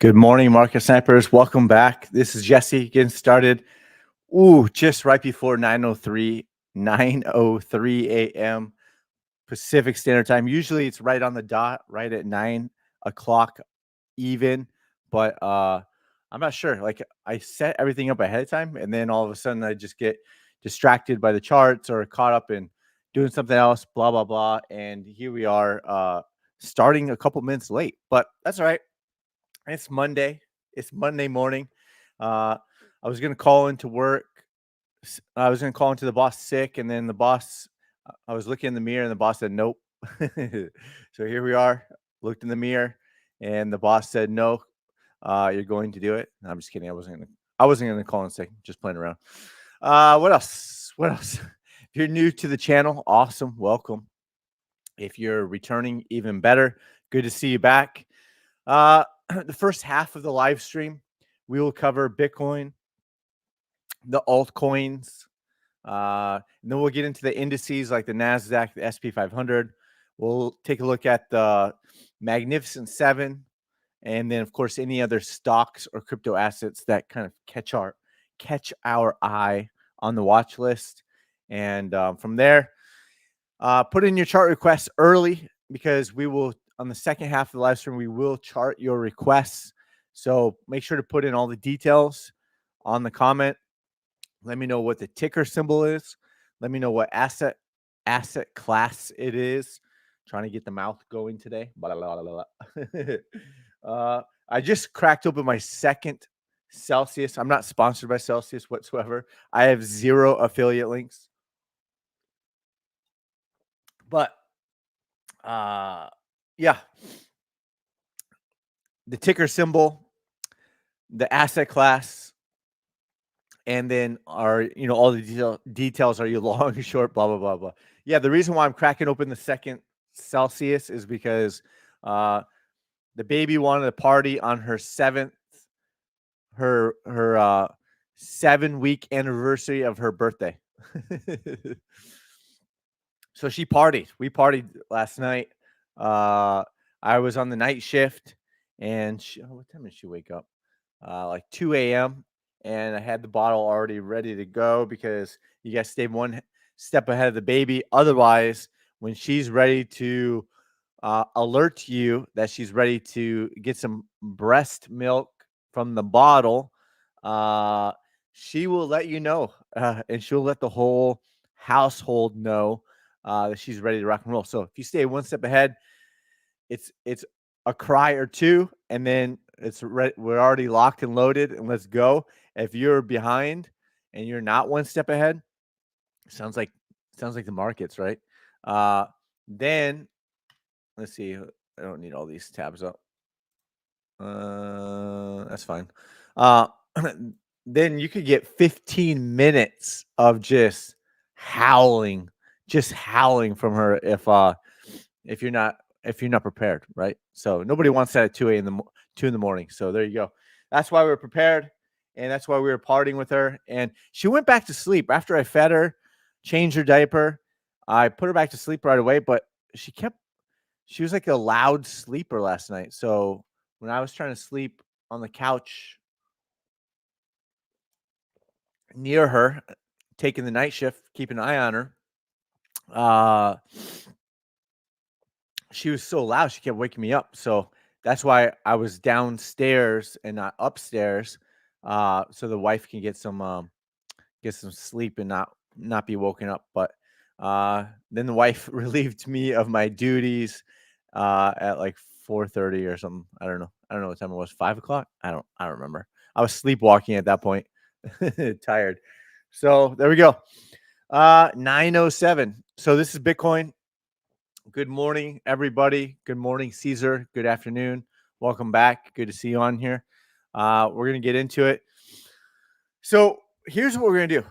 Good morning, market snipers. Welcome back. This is Jesse getting started. Just right before 9:03 a.m. Pacific Standard Time. Usually it's right on the dot, right at 9 o'clock even, but I'm not sure. Like I set everything up ahead of time, and then all of a sudden I just get distracted by the charts or caught up in doing something else, blah blah blah. And here we are, starting a couple minutes late, but that's all right. It's Monday. It's Monday morning. I was gonna call into work. I was gonna call into the boss sick, and then the boss. I was looking in the mirror, and the boss said nope. So here we are. Looked in the mirror, and the boss said no. You're going to do it. No, I'm just kidding. I wasn't gonna call in sick. Just playing around. What else? What else? If you're new to the channel, awesome. Welcome. If you're returning, even better. Good to see you back. The first half of the live stream, we will cover Bitcoin, the altcoins, and then we'll get into the indices like the NASDAQ, the SP 500. We'll take a look at the Magnificent Seven, and then, of course, any other stocks or crypto assets that kind of catch our eye on the watch list. And from there, put in your chart requests early because we will, on the second half of the live stream, we will chart your requests. So make sure to put in all the details on the comment. Let me know what the ticker symbol is. Let me know what asset class it is. Trying to get the mouth going today. I just cracked open my second Celsius. I'm not sponsored by Celsius whatsoever. I have 0 affiliate links. But yeah, the ticker symbol, the asset class, and then all the details. Are you long or short? Blah blah blah blah. Yeah, the reason why I'm cracking open the second Celsius is because the baby wanted to party on her 7-week anniversary of her birthday. So she partied. We partied last night. I was on the night shift, and what time did she wake up? Like 2 a.m. And I had the bottle already ready to go because you guys stay one step ahead of the baby. Otherwise, when she's ready to alert you that she's ready to get some breast milk from the bottle, she will let you know, and she'll let the whole household know that she's ready to rock and roll. So if you stay one step ahead, it's a cry or two, and then we're already locked and loaded, and let's go. If you're behind and you're not one step ahead, sounds like the markets, right? Then let's see. I don't need all these tabs up. That's fine. Then you could get 15 minutes of just howling from her if you're not prepared, right? So nobody wants that at 2 in the morning. So there you go. That's why we were prepared, and that's why we were partying with her. And she went back to sleep after I fed her, changed her diaper. I put her back to sleep right away, but she was like a loud sleeper last night. So when I was trying to sleep on the couch near her, taking the night shift, keeping an eye on her, she was so loud, she kept waking me up. So that's why I was downstairs and not upstairs, so the wife can get some sleep and not be woken up. But then the wife relieved me of my duties at like 4:30 or something. I don't know what time it was. 5 o'clock. I don't remember. I was sleepwalking at that point, tired. So there we go. 9:07. So this is Bitcoin. Good morning, everybody. Good morning, Caesar. Good afternoon. Welcome back. Good to see you on here. We're going to get into it. So here's what we're going to do.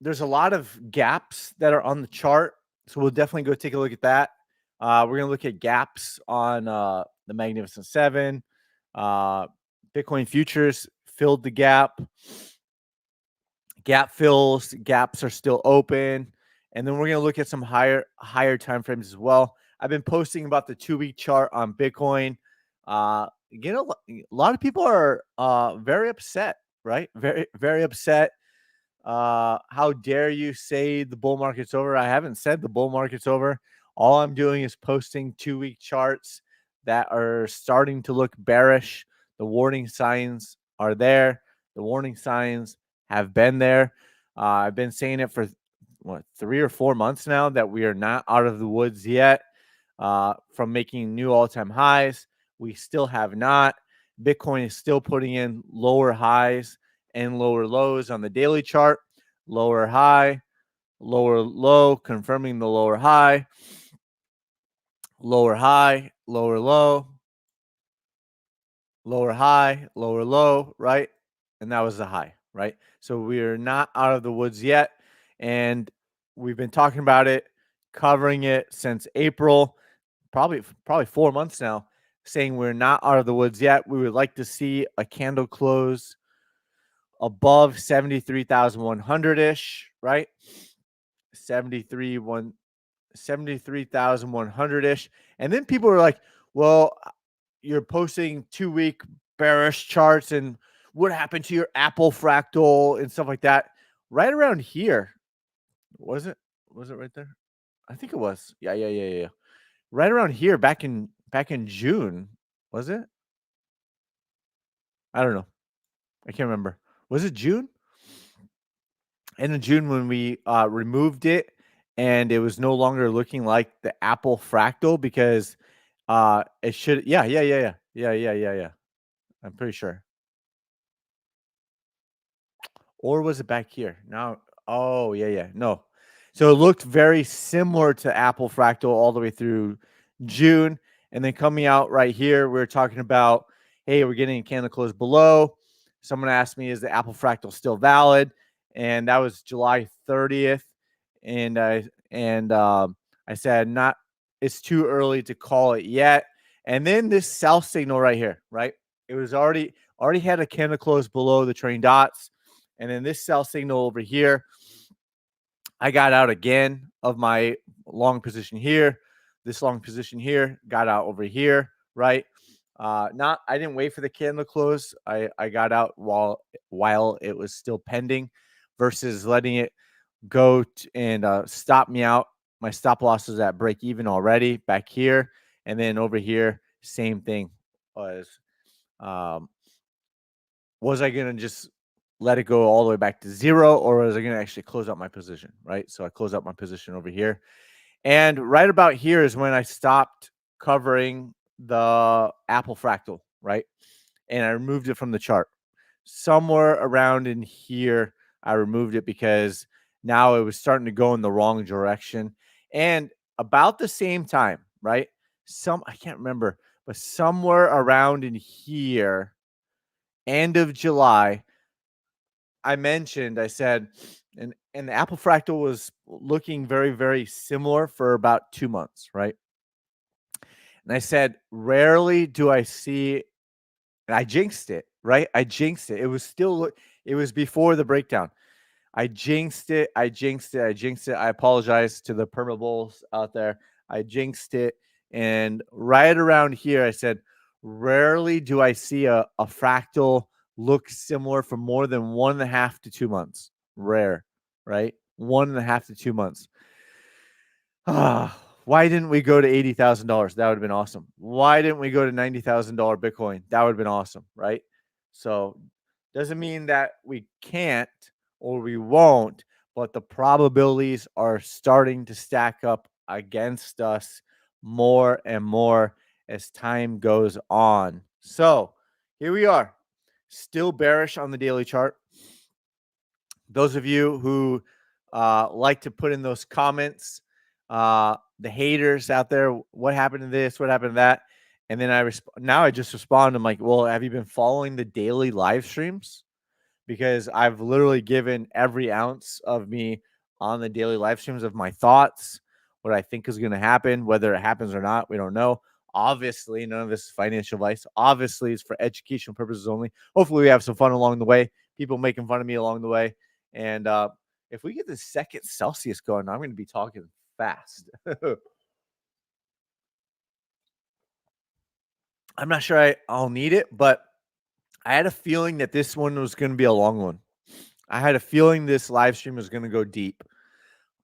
There's a lot of gaps that are on the chart, so we'll definitely go take a look at that. We're going to look at gaps on the Magnificent Seven. Bitcoin futures filled the gap. Gap fills. Gaps are still open. And then we're going to look at some higher time frames as well. I've been posting about the 2-week chart on Bitcoin. a lot of people are very upset, right? Very, very upset. How dare you say the bull market's over? I haven't said the bull market's over. All I'm doing is posting 2-week charts that are starting to look bearish. The warning signs are there. The warning signs have been there. I've been saying it for 3 or 4 months now that we are not out of the woods yet from making new all-time highs. We still have not. Bitcoin is still putting in lower highs and lower lows on the daily chart. Lower high, lower low, confirming the lower high, lower high, lower low, lower high, lower low, right? And that was the high, right? So we're not out of the woods yet. And we've been talking about it, covering it since April, probably 4 months now, saying we're not out of the woods yet. We would like to see a candle close above 73,100-ish, right? 73,100-ish. And then people were like, well, you're posting 2-week bearish charts and what happened to your Apple fractal and stuff like that. Right around here. Was it right there? I think it was. Yeah. Right around here back in June. Was it? I don't know. I can't remember. Was it June? End of June when we removed it and it was no longer looking like the Apple fractal because it should yeah. I'm pretty sure. Or was it back here? Now, oh yeah. No. So it looked very similar to Apple fractal all the way through June. And then coming out right here, we're talking about, hey, we're getting a candle close below. Someone asked me, is the Apple fractal still valid? And that was July 30th. And I said, not, it's too early to call it yet. And then this sell signal right here, right? It was already had a candle close below the trailing dots. And then this sell signal over here, I got out again of my long position here. This long position here, got out over here, right? I didn't wait for the candle close. I got out while it was still pending versus letting it go and stop me out. My stop loss is at break even already back here. And then over here, same thing. Was I going to just let it go all the way back to zero, or was I going to actually close out my position, right? So I closed out my position over here. And right about here is when I stopped covering the Apple fractal, right? And I removed it from the chart. Somewhere around in here, I removed it because now it was starting to go in the wrong direction. And about the same time, right? I can't remember, but somewhere around in here, end of July, I said, and the Apple fractal was looking very, very similar for about 2 months, right? And I said, rarely do I see, and I jinxed it, right? I jinxed it. It was before the breakdown. I jinxed it. I apologize to the perma bulls out there. I jinxed it. And right around here, I said, rarely do I see a fractal look similar for more than 1.5 to 2 months. Rare, right? 1.5 to 2 months. Why didn't we go to $80,000? That would have been awesome. Why didn't we go to $90,000 Bitcoin? That would have been awesome, right? So doesn't mean that we can't or we won't, but the probabilities are starting to stack up against us more and more as time goes on. So here we are, still bearish on the daily chart. Those of you who like to put in those comments, the haters out there, what happened to this? What happened to that? And then I just respond. I'm like, well, have you been following the daily live streams? Because I've literally given every ounce of me on the daily live streams of my thoughts, what I think is going to happen, whether it happens or not, we don't know. Obviously, none of this is financial advice. Obviously, it's for educational purposes only. Hopefully, we have some fun along the way. People making fun of me along the way. And if we get the second Celsius going, I'm going to be talking fast. I'm not sure I'll need it, but I had a feeling that this one was going to be a long one. I had a feeling this live stream was going to go deep.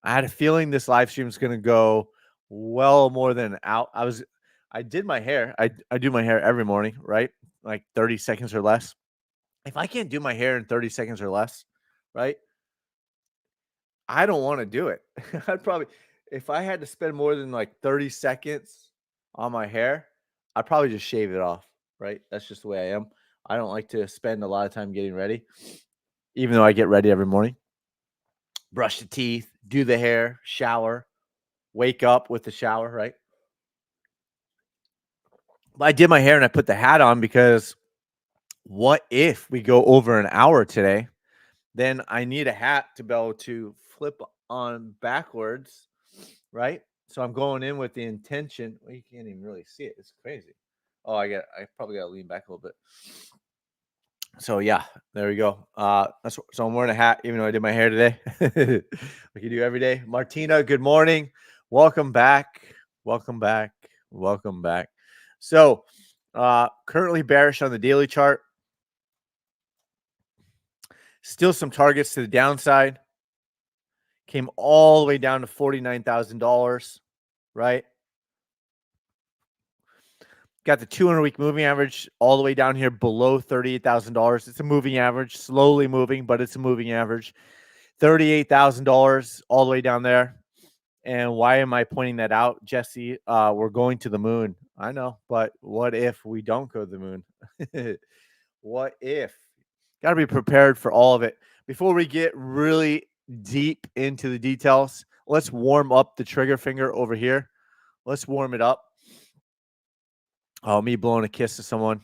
I had a feeling this live stream is going to go well more than out. I did my hair. I do my hair every morning, right? Like 30 seconds or less. If I can't do my hair in 30 seconds or less, right? I don't want to do it. I'd probably, if I had to spend more than like 30 seconds on my hair, I'd probably just shave it off, right? That's just the way I am. I don't like to spend a lot of time getting ready, even though I get ready every morning. Brush the teeth, do the hair, shower, wake up with the shower, right? I did my hair and I put the hat on because what if we go over an hour today? Then I need a hat to be able to flip on backwards, right? So I'm going in with the intention. Well, you can't even really see it. It's crazy. Oh, I probably got to lean back a little bit. So yeah, there we go. So I'm wearing a hat, even though I did my hair today. Like you do every day. Martina, good morning. Welcome back. Welcome back. Welcome back. So currently bearish on the daily chart. Still some targets to the downside. Came all the way down to $49,000, right? Got the 200-week moving average all the way down here below $38,000. It's a moving average, slowly moving, but it's a moving average. $38,000 all the way down there. And why am I pointing that out, Jesse? We're going to the moon. I know, but what if we don't go to the moon? What if? Got to be prepared for all of it. Before we get really deep into the details, let's warm up the trigger finger over here. Let's warm it up. Oh, me blowing a kiss to someone.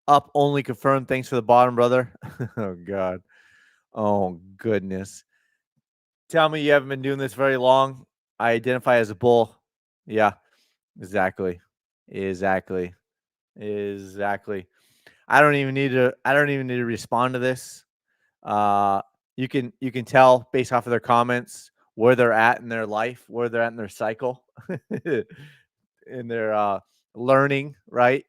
Up only confirmed. Thanks for the bottom, brother. Oh, God. Oh, goodness. Tell me you haven't been doing this very long. I identify as a bull. Yeah, exactly. Exactly. Exactly. I don't even need to respond to this. You can tell based off of their comments where they're at in their life, where they're at in their cycle, in their learning, right?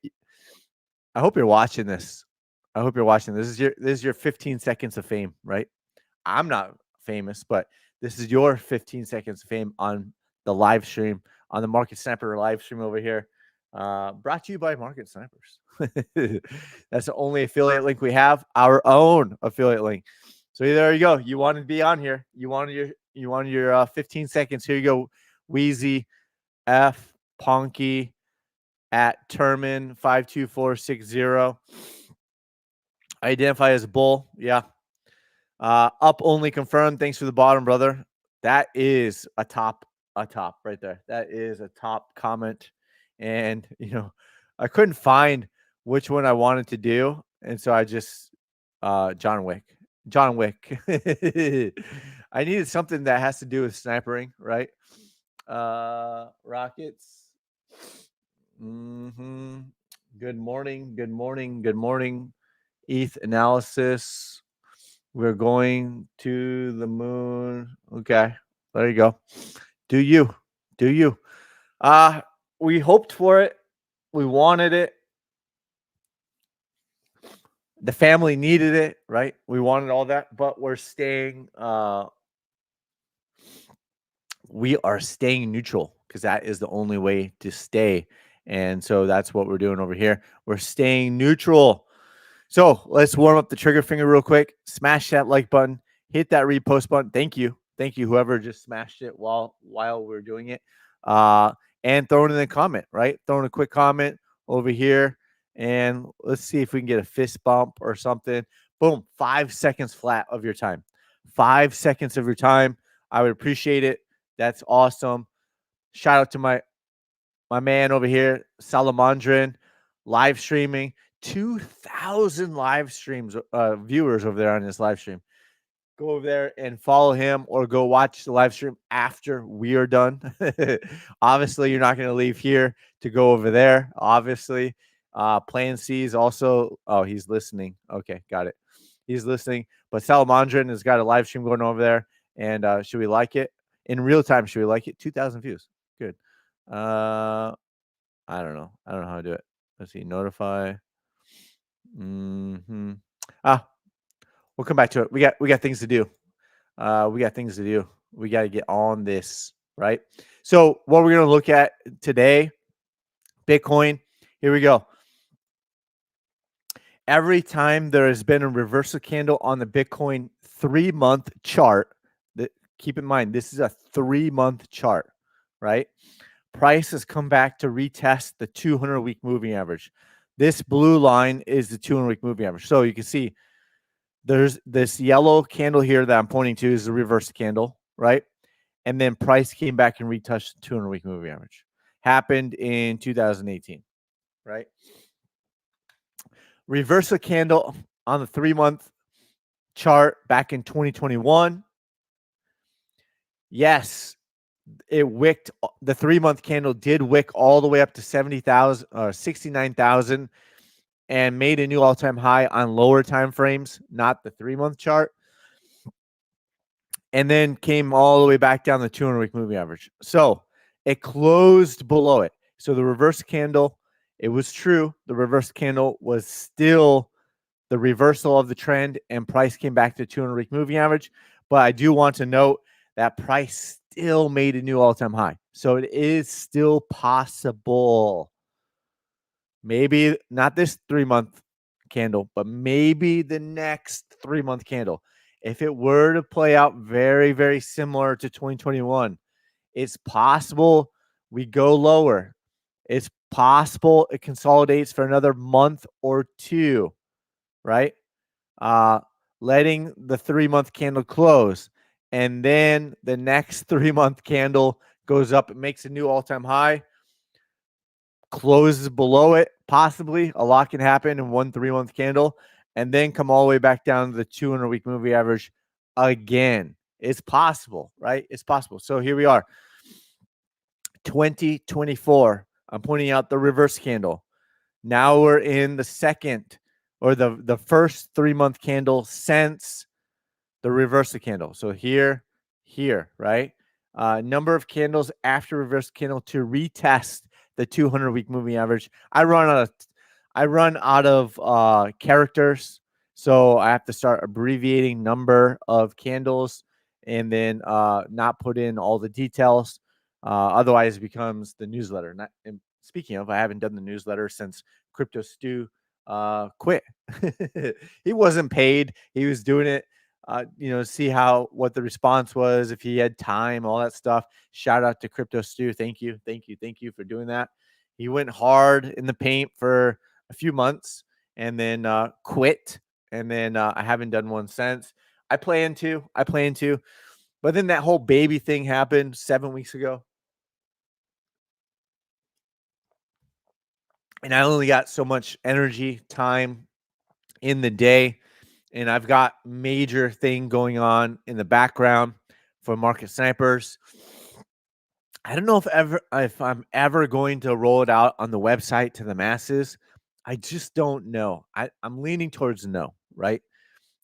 I hope you're watching this. I hope you're watching. This is your 15 seconds of fame, right? I'm not famous, but this is your 15 seconds of fame on the live stream, on the Market Sniper live stream over here. Brought to you by Market Snipers. That's the only affiliate link we have, our own affiliate link. So there you go. You wanted to be on here. You wanted your 15 seconds. Here you go. Wheezy F Ponky at Termin 52460. Identify as a bull. Yeah. Up only confirmed. Thanks for the bottom, brother. That is a top right there. That is a top comment. And I couldn't find which one I wanted to do. And so I just John Wick. I needed something that has to do with snipering, right? Rockets. Good morning. Good morning. Good morning. ETH analysis. We're going to the moon. Okay. There you go. Do you. We hoped for it. We wanted it. The family needed it, right? We wanted all that, but we're staying we are staying neutral because that is the only way to stay. And so that's what we're doing over here. We're staying neutral. So let's warm up the trigger finger real quick. Smash that like button. Hit that repost button. Thank you. Thank you, whoever just smashed it while we're doing it. And throw it in the comment, right? Throw in a quick comment over here. And let's see if we can get a fist bump or something. Boom. 5 seconds flat of your time. 5 seconds of your time. I would appreciate it. That's awesome. Shout out to my man over here, Salamandrin, live streaming. 2,000 live streams, viewers over there on this live stream. Go over there and follow him or go watch the live stream after we are done. Obviously, you're not going to leave here to go over there. Obviously, Plan C is also, oh, he's listening. Okay, got it. He's listening. But Salamandrin has got a live stream going over there. And should we like it? In real time, should we like it? 2,000 views. Good. I don't know. I don't know how to do it. Let's see, notify. Ah, we'll come back to it. We got things to do. We got things to do. We got to get on this, right? So what we're going to look at today, Bitcoin. Here we go. Every time there has been a reversal candle on the Bitcoin 3-month chart, keep in mind, this is a 3-month chart, right? Price has come back to retest the 200-week moving average. This blue line is the 200-week moving average. So you can see there's this yellow candle here that I'm pointing to is the reverse candle, right? And then price came back and retouched the 200-week moving average. Happened in 2018, right? Reversal candle on the 3-month chart back in 2021. Yes, it wicked. The 3-month candle did wick all the way up to 70,000 or 69,000 and made a new all-time high on lower time frames, not the 3-month chart. And then came all the way back down the 200-week moving average. So it closed below it. So the reverse candle, it was true. The reverse candle was still the reversal of the trend, and price came back to 200-week moving average. But I do want to note that price still made a new all-time high. So it is still possible. Maybe not this 3-month candle, but maybe the next 3-month candle. If it were to play out very, very similar to 2021, it's possible we go lower. It's possible it consolidates for another month or two, right? Letting the 3-month candle close. And then the next 3-month candle goes up. It makes a new all-time high, closes below it. Possibly a lot can happen in one 3-month candle, and then come all the way back down to the 200-week moving average again. It's possible, right? It's possible. So here we are, 2024. I'm pointing out the reverse candle. Now we're in the second or the first 3-month candle since the reversal candle. So here, right? Number of candles after reverse candle to retest the 200-week moving average. I run out of characters, so I have to start abbreviating number of candles and then not put in all the details. Otherwise, it becomes the newsletter. And speaking of, I haven't done the newsletter since Crypto Stu quit. He wasn't paid. He was doing it, see what the response was, if he had time, all that stuff. Shout out to Crypto Stu. Thank you for doing that. He went hard in the paint for a few months and then quit. And then I haven't done one since. I plan to, but then that whole baby thing happened 7 weeks ago. And I only got so much energy, time in the day. And I've got major thing going on in the background for market snipers. I don't know if I'm ever going to roll it out on the website to the masses. I just don't know. I'm leaning towards no, right?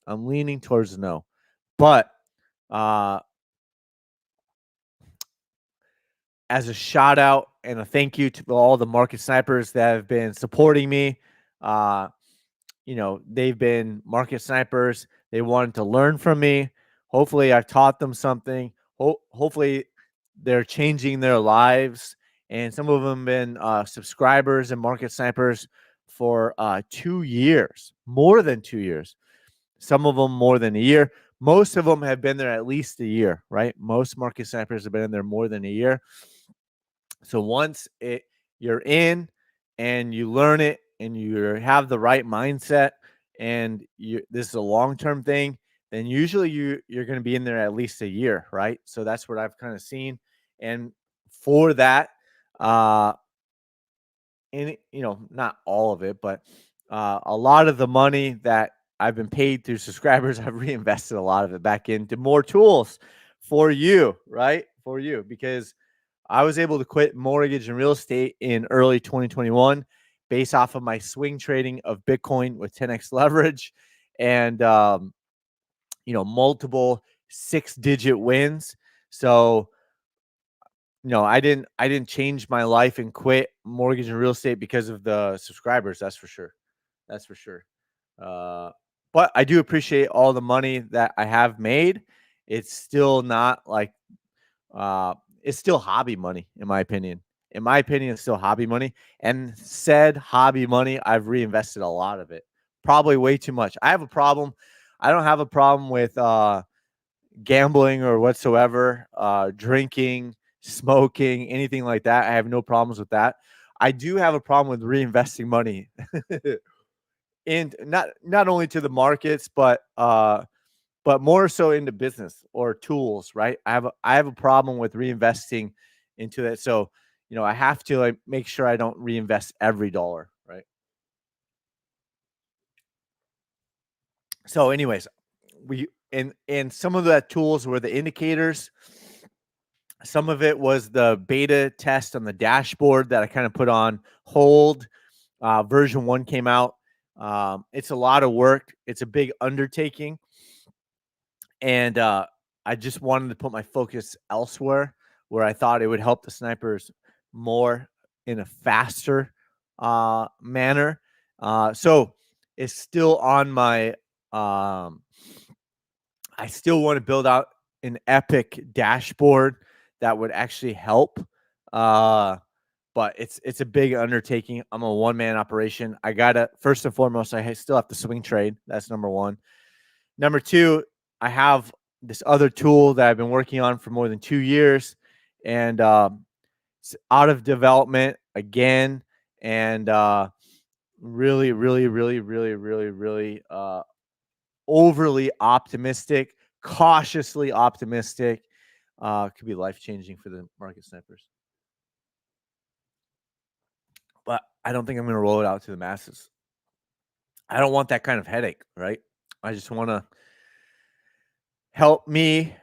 I'm leaning towards no. But as a shout out and a thank you to all the market snipers that have been supporting me, they've been market snipers. They wanted to learn from me. Hopefully, I've taught them something. Hopefully, they're changing their lives. And some of them have been subscribers and market snipers for 2 years, more than 2 years. Some of them more than a year. Most of them have been there at least a year, right? Most market snipers have been in there more than a year. So once you're in and you learn it and you have the right mindset and this is a long-term thing, then usually you're going to be in there at least a year, right? So that's what I've kind of seen. And for that, not all of it, but a lot of the money that I've been paid through subscribers, I've reinvested a lot of it back into more tools for you, right? For you, because I was able to quit mortgage and real estate in early 2021 based off of my swing trading of Bitcoin with 10x leverage and, multiple 6-digit wins. So I didn't change my life and quit mortgage and real estate because of the subscribers. That's for sure. That's for sure. Uh, but I do appreciate all the money that I have made. It's still not like uh, it's still hobby money, in my opinion. In my opinion, it's still hobby money. And said hobby money, I've reinvested a lot of it. Probably way too much. I have a problem. I don't have a problem with gambling or whatsoever, drinking, smoking, anything like that. I have no problems with that. I do have a problem with reinvesting money in not only to the markets, but more so into business or tools, right? I have a problem with reinvesting into that. So, I have to like make sure I don't reinvest every dollar, right? So, anyways, we and some of the tools were the indicators. Some of it was the beta test on the dashboard that I kind of put on hold. Version 1 came out. It's a lot of work. It's a big undertaking. And I just wanted to put my focus elsewhere where I thought it would help the snipers more in a faster manner. So it's still on my. I still want to build out an epic dashboard that would actually help. Uh, but it's a big undertaking. I'm a one man operation. I gotta first and foremost. I still have to swing trade. That's number one. Number two, I have this other tool that I've been working on for more than 2 years, and it's out of development again, and really, really, really, really, really, really overly optimistic, cautiously optimistic. Could be life changing for the market snipers, but I don't think I'm going to roll it out to the masses. I don't want that kind of headache, right? I just want to help me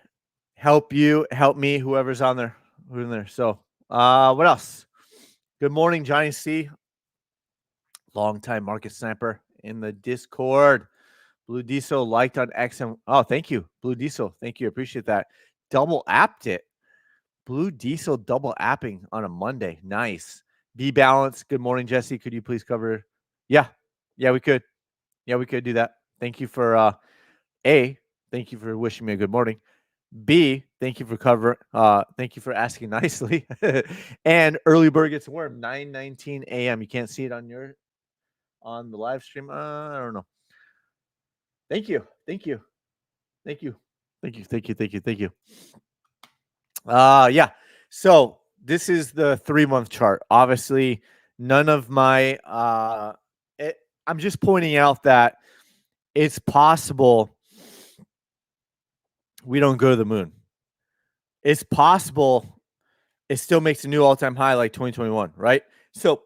help you, help me, whoever's on there, who's in there. So, what else? Good morning, Johnny C, longtime market sniper in the Discord. Blue Diesel liked on X. Oh, thank you, Blue Diesel. Thank you, appreciate that. Double apped it. Blue Diesel double apping on a Monday. Nice. Be balanced. Good morning, Jesse. Could you please cover? Yeah, yeah, we could. Yeah, we could do that. Thank you for A. Thank you for wishing me a good morning. B, thank you for thank you for asking nicely. And early bird gets worm, 9:19 a.m. You can't see it on the live stream. I don't know. Thank you. Thank you. Thank you. Thank you. Thank you. Thank you. Thank you. Yeah. So this is the 3-month chart. Obviously, none of my I'm just pointing out that it's possible we don't go to the moon. It's possible it still makes a new all-time high like 2021, right? So,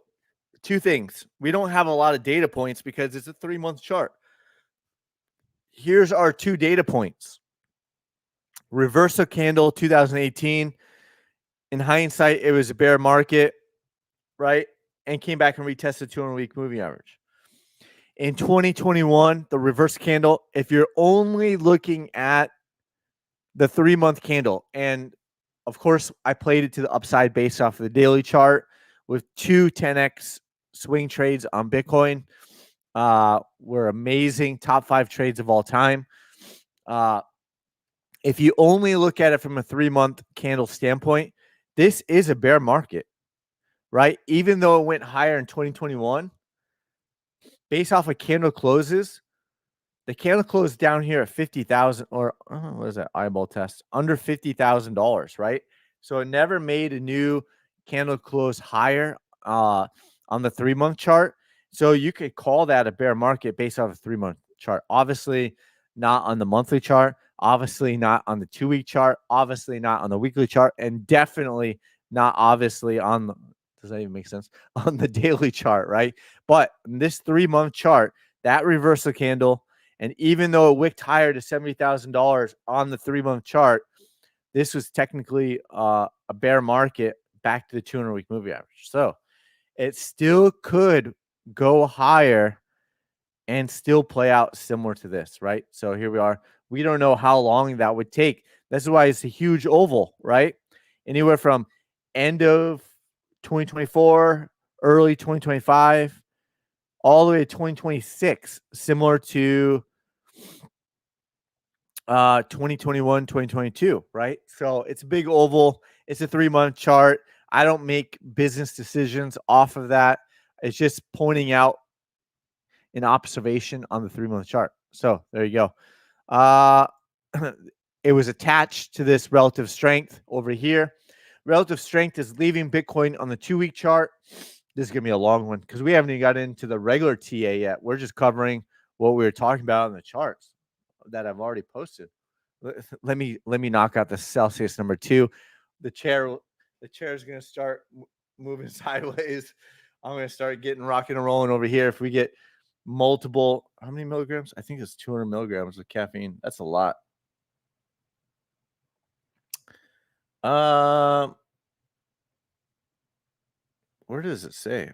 two things. We don't have a lot of data points because it's a 3-month chart. Here's our two data points. Reversal candle 2018. In hindsight, it was a bear market, right? And came back and retested 200-week moving average. In 2021, the reverse candle, if you're only looking at the 3-month candle, and of course, I played it to the upside based off of the daily chart with two 10x swing trades on Bitcoin. Were amazing, top 5 trades of all time. If you only look at it from a 3-month candle standpoint, this is a bear market, right? Even though it went higher in 2021, based off of candle closes, the candle closed down here at 50,000, or what is that eyeball test? Under $50,000, right? So it never made a new candle close higher on the 3-month chart. So you could call that a bear market based off a 3-month chart. Obviously, not on the monthly chart. Obviously, not on the 2-week chart. Obviously, not on the weekly chart, and definitely not obviously on the. Does that even make sense? On the daily chart, right? But this 3-month chart, that reversal candle. And even though it wicked higher to $70,000 on the 3-month chart, this was technically a bear market back to the 200-week moving average. So it still could go higher and still play out similar to this, right? So here we are. We don't know how long that would take. This is why it's a huge oval, right? Anywhere from end of 2024, early 2025, all the way to 2026, similar to 2021, 2022, right? So it's a big oval. It's a 3-month chart. I don't make business decisions off of that. It's just pointing out an observation on the 3-month chart. So there you go. It was attached to this relative strength over here. Relative strength is leaving Bitcoin on the 2-week chart. This is going to be a long one because we haven't even got into the regular TA yet. We're just covering what we were talking about in the charts that I've already posted. Let me knock out the Celsius number 2. The chair is going to start moving sideways. I'm going to start getting rocking and rolling over here. If we get multiple, how many milligrams? I think it's 200 milligrams of caffeine. That's a lot. Where does it say?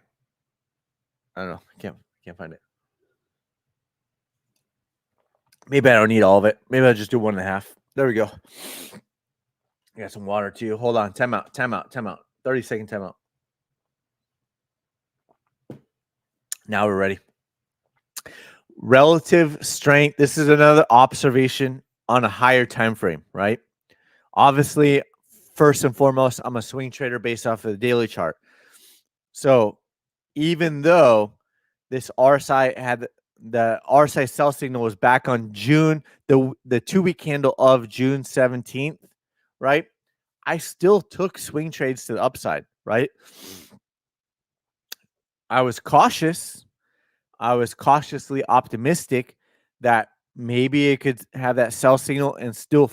I don't know. I can't find it. Maybe I don't need all of it. Maybe I'll just do 1.5. There we go. I got some water too. Hold on. Time out. 30-second time out. Now we're ready. Relative strength. This is another observation on a higher time frame, right? Obviously, first and foremost, I'm a swing trader based off of the daily chart. So even though this RSI had the RSI sell signal was back on June, the 2-week candle of June 17th, right? I still took swing trades to the upside, right? I was cautious. I was cautiously optimistic that maybe it could have that sell signal and still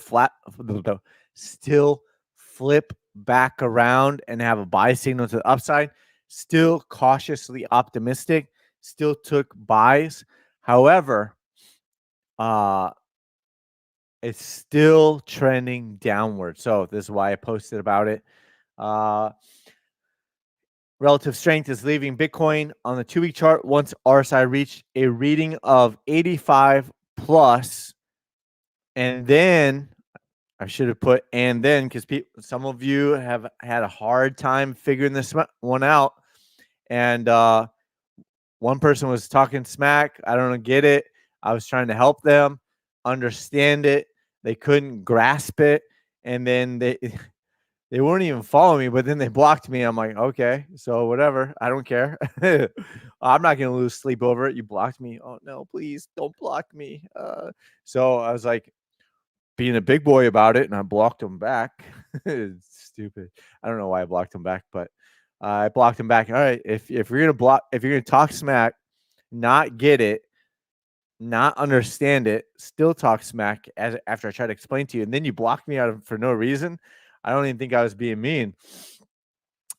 flip back around and have a buy signal to the upside. Still cautiously optimistic. Still took buys. However, it's still trending downward. So this is why I posted about it. Relative strength is leaving Bitcoin on the 2-week chart once RSI reached a reading of 85 plus. And then I should have put and then because some of you have had a hard time figuring this one out. And one person was talking smack. I don't get it. I was trying to help them understand it. They couldn't grasp it. And then they weren't even following me, but then they blocked me. I'm like, okay, so whatever. I don't care. I'm not going to lose sleep over it. You blocked me. Oh, no, please don't block me. So I was like being a big boy about it, and I blocked them back. It's stupid. I don't know why I blocked them back, but I blocked them back. All right, if you're going to talk smack, not get it, not understand it, still talk smack after I try to explain to you, and then you block me out for no reason. I don't even think I was being mean.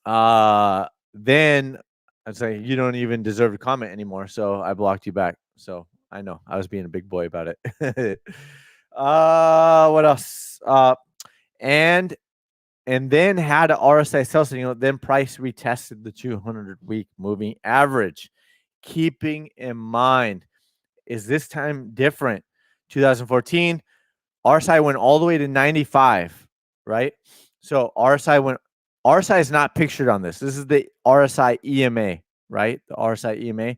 Then I'd say you don't even deserve to comment anymore. So I blocked you back. So I know I was being a big boy about it. What else? And then had an RSI sell signal. Then price retested the 200-week moving average. Keeping in mind, is this time different? 2014, RSI went all the way to 95, right? So RSI is not pictured on this. This is the RSI EMA, right? The RSI EMA.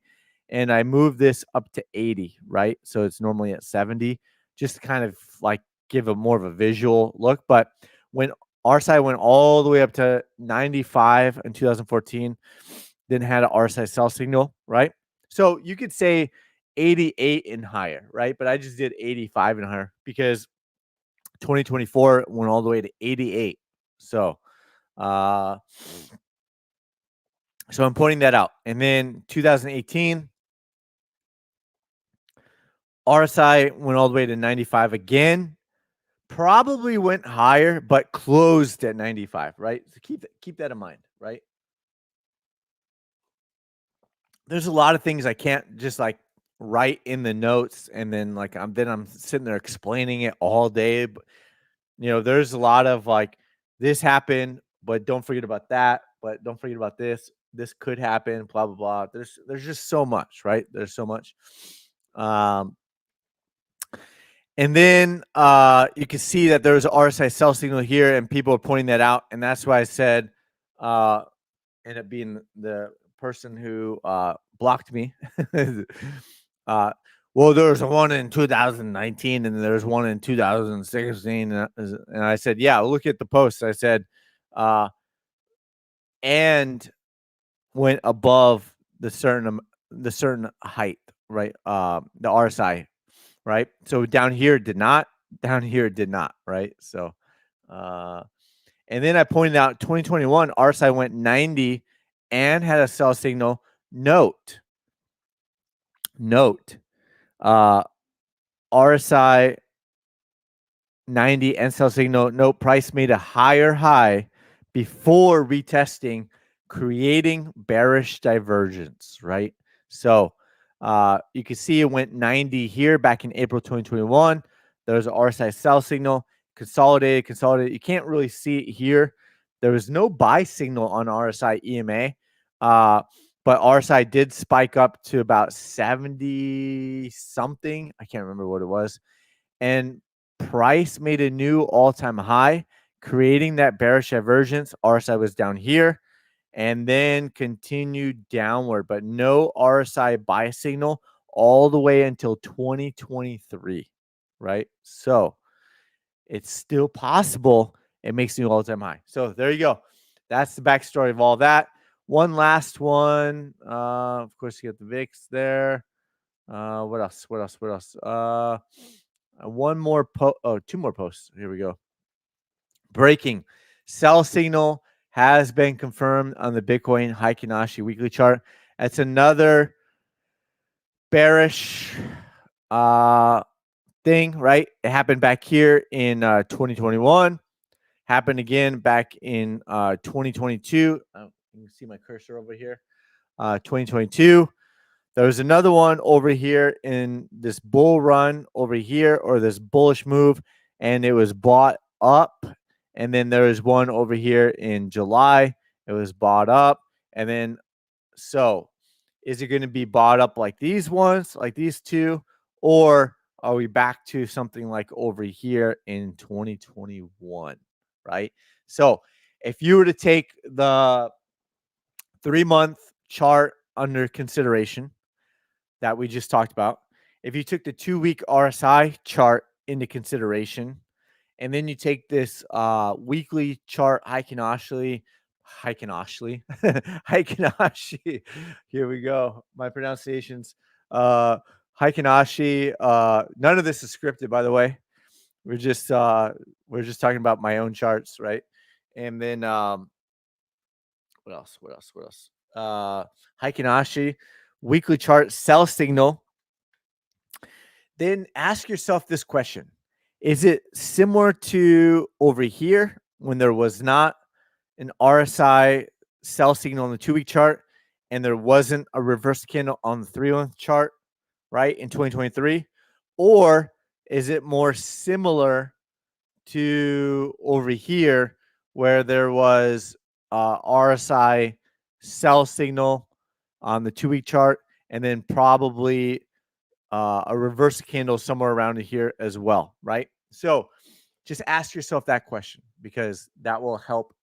And I moved this up to 80, right? So it's normally at 70, just to kind of like give a more of a visual look. But when RSI went all the way up to 95 in 2014, then had an RSI sell signal, right? So you could say 88 and higher, right? But I just did 85 and higher because 2024 went all the way to 88. So I'm pointing that out. And then 2018, RSI went all the way to 95 again. Probably went higher, but closed at 95, right? So keep that in mind, right? There's a lot of things I can't just like write in the notes and then like I'm sitting there explaining it all day. But, there's a lot of like this happened, but don't forget about that. But don't forget about this. This could happen. Blah blah blah. There's just so much, right? There's so much. And then you can see that there's an RSI sell signal here, and people are pointing that out, and that's why I said ended up being the person who blocked me. uh, well, there was one in 2019 and there's one in 2016. And I said, yeah, look at the post. I said, and went above the certain height, right? The RSI, right? So down here did not, down here did not, right? So, and then I pointed out 2021 RSI went 90 and had a sell signal. Note, uh, RSI 90 and sell signal. Note, price made a higher high before retesting, creating bearish divergence, right? So you can see it went 90 here back in April 2021. There's an RSI sell signal, consolidated. You can't really see it here. There was no buy signal on RSI EMA, but RSI did spike up to about 70 something. I can't remember what it was. And price made a new all-time high, creating that bearish divergence. RSI was down here and then continued downward, but no RSI buy signal all the way until 2023, right? So it's still possible it makes new all-time high. So there you go. That's the backstory of all that. One last one. Of course, you get the VIX there. What else? One more two more posts. Here we go. Breaking. Sell signal has been confirmed on the Bitcoin Heikin Ashi weekly chart. That's another bearish thing, right? It happened back here in 2021. Happened again back in 2022. You can see my cursor over here. 2022. There was another one over here in this bull run over here, or this bullish move, and it was bought up. And then there was one over here in July. It was bought up. And then, so is it going to be bought up like these ones, like these two? Or are we back to something like over here in 2021, right? So if you were to take the 3-month chart under consideration that we just talked about, if you took the 2-week RSI chart into consideration, and then you take this weekly chart, Heikin Ashi. Here we go. My pronunciations. Heikin Ashi. None of this is scripted, by the way. We're just talking about my own charts, right? And then what else? Heikin Ashi weekly chart sell signal. Then ask yourself this question. Is it similar to over here when there was not an RSI sell signal on the 2-week chart and there wasn't a reverse candle on the 3-month chart, right, in 2023? Or is it more similar to over here where there was RSI sell signal on the 2-week chart and then probably a reverse candle somewhere around here as well, right? So just ask yourself that question because that will help.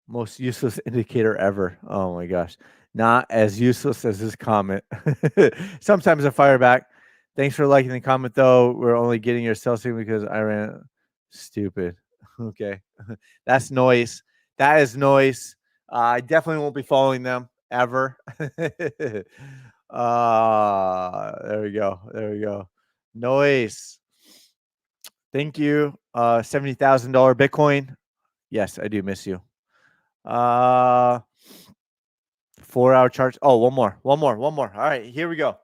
Most useless indicator ever. Oh my gosh. Not as useless as this comment. Sometimes I fire back. Thanks for liking the comment though. We're only getting your sell signal because I ran stupid. Okay. That's noise. That is noise. I definitely won't be following them ever. There we go. There we go. Noise. Thank you. $70,000 Bitcoin. Yes, I do miss you. 4-hour charts. Oh, one more. All right, here we go.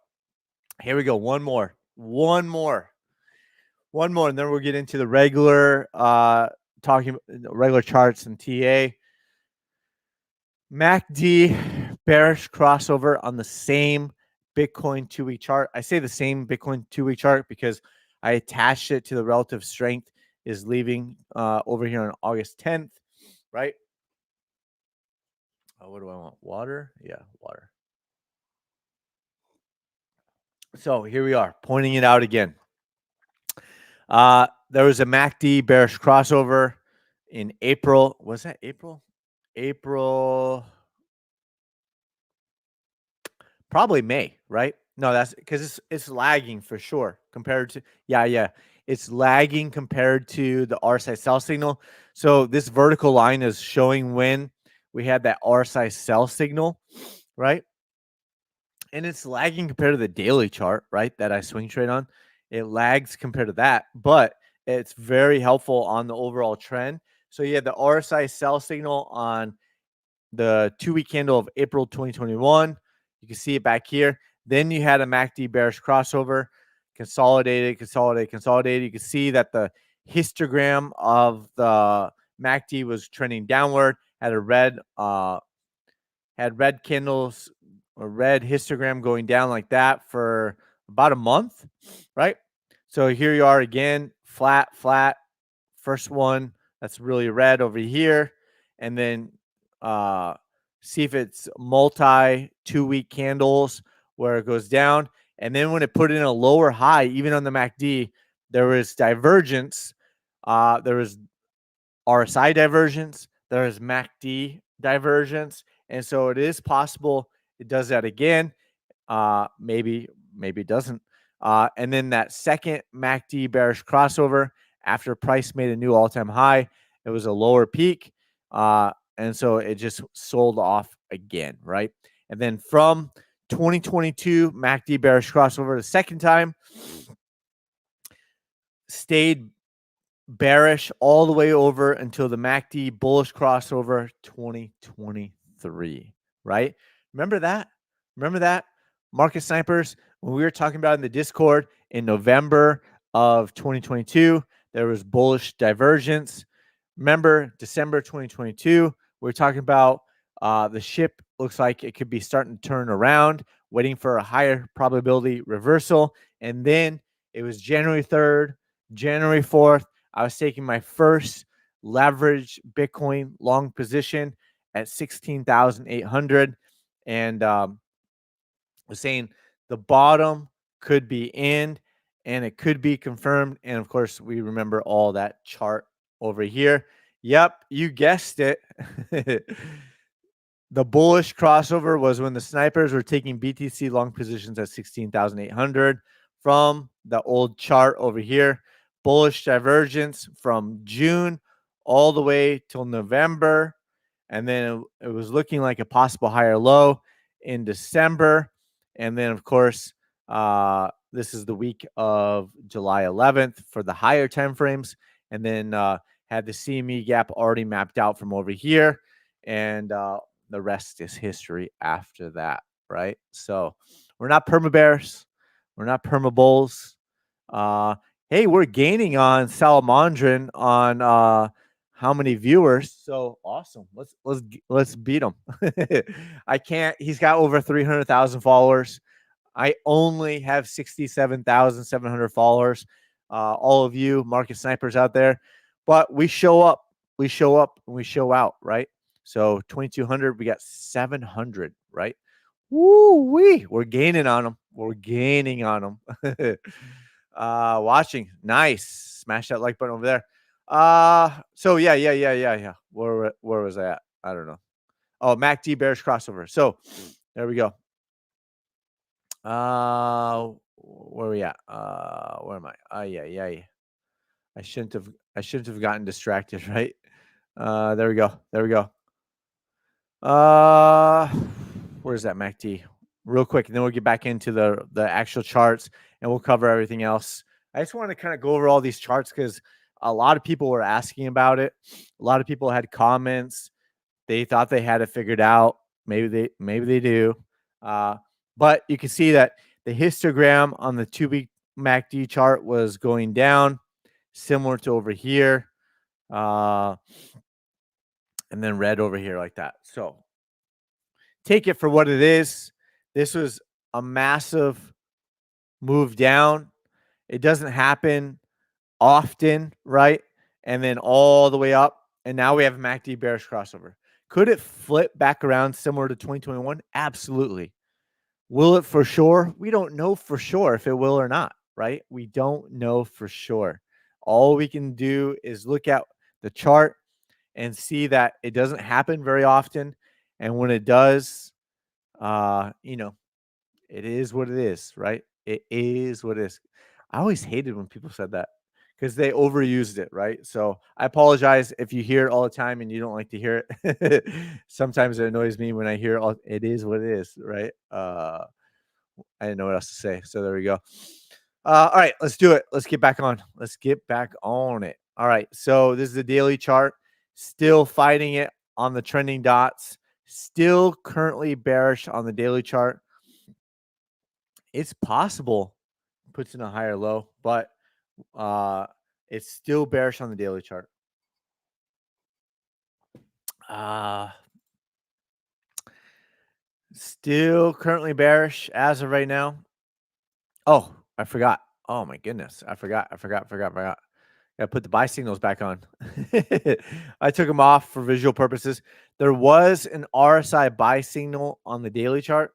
One more, and then we'll get into the regular talking regular charts and TA. MACD bearish crossover on the same Bitcoin 2-week chart. I say the same Bitcoin 2-week chart because I attached it to the relative strength is leaving over here on August 10th, right? What do I want? Water? Yeah, water. So here we are, pointing it out again. There was a MACD bearish crossover in April. Was that April? April, probably May, right? No, that's because it's lagging for sure compared to, yeah. It's lagging compared to the RSI sell signal. So this vertical line is showing when we had that RSI sell signal, right? And it's lagging compared to the daily chart, right? That I swing trade on. It lags compared to that, but it's very helpful on the overall trend. So you had the RSI sell signal on the 2-week candle of April 2021. You can see it back here. Then you had a MACD bearish crossover, consolidated. You can see that the histogram of the MACD was trending downward, had red candles, a red histogram going down like that for about a month, right? So here you are again, flat. First one that's really red over here, and then see if it's multi 2-week candles where it goes down, and then when it put in a lower high, even on the MACD, there was divergence. There was RSI divergence. There is MACD divergence, and so it is possible it does that again. Maybe it doesn't. And then that second MACD bearish crossover after price made a new all-time high, it was a lower peak, and so it just sold off again, right? And then from 2022 MACD bearish crossover the second time, stayed bearish all the way over until the MACD bullish crossover 2023, right? Remember that? Remember that? Market snipers, when we were talking about in the Discord in November of 2022, there was bullish divergence. Remember December 2022, we were talking about the ship looks like it could be starting to turn around, waiting for a higher probability reversal. And then it was January 3rd, January 4th. I was taking my first leverage Bitcoin long position at 16,800, and was saying the bottom could be in and it could be confirmed. And of course, we remember all that chart over here. Yep, you guessed it. The bullish crossover was when the snipers were taking BTC long positions at 16,800 from the old chart over here. Bullish divergence from June all the way till November. And then it was looking like a possible higher low in December. And then, of course, this is the week of July 11th for the higher time frames. And then had the CME gap already mapped out from over here. And the rest is history after that, right? So we're not perma bears, we're not perma bulls. Hey, we're gaining on Salamandrin on how many viewers? So awesome. Let's beat him. I can't. He's got over 300,000 followers. I only have 67,700 followers. All of you market snipers out there, but we show up. We show up and we show out, right? So 2,200, we got 700, right? Woo wee! We're gaining on them. We're gaining on them. Watching, nice. Smash that like button over there. So yeah. Where was I at? I don't know. Oh, MACD bearish crossover. So there we go. Where are we at? Where am I? Yeah. I shouldn't have gotten distracted, right? There we go. Where's that MACD? Real quick, and then we'll get back into the actual charts and we'll cover everything else. I just want to kind of go over all these charts because a lot of people were asking about it. A lot of people had comments. They thought they had it figured out. Maybe they do. But you can see that the histogram on the 2-week MACD chart was going down, similar to over here. And then red over here like that. So take it for what it is. This was a massive move down. It doesn't happen often, right? And then all the way up. And now we have a MACD bearish crossover. Could it flip back around similar to 2021? Absolutely. Will it for sure? We don't know for sure if it will or not, right? We don't know for sure. All we can do is look at the chart and see that it doesn't happen very often. And when it does, you know, it is what it is, right? It is what it is. I always hated when people said that because they overused it, right? So I apologize if you hear it all the time and you don't like to hear it. Sometimes it annoys me when I hear it is what it is, right? I didn't know what else to say. So there we go. All right, let's do it. Let's get back on. Let's get back on it. All right. So this is the daily chart. Still fighting it on the trending dots. Still currently bearish on the daily chart. It's possible puts in a higher low, but it's still bearish on the daily chart. Still currently bearish as of right now. Oh, I forgot. Oh my goodness. I forgot. Gotta put the buy signals back on. I took them off for visual purposes. There was an RSI buy signal on the daily chart.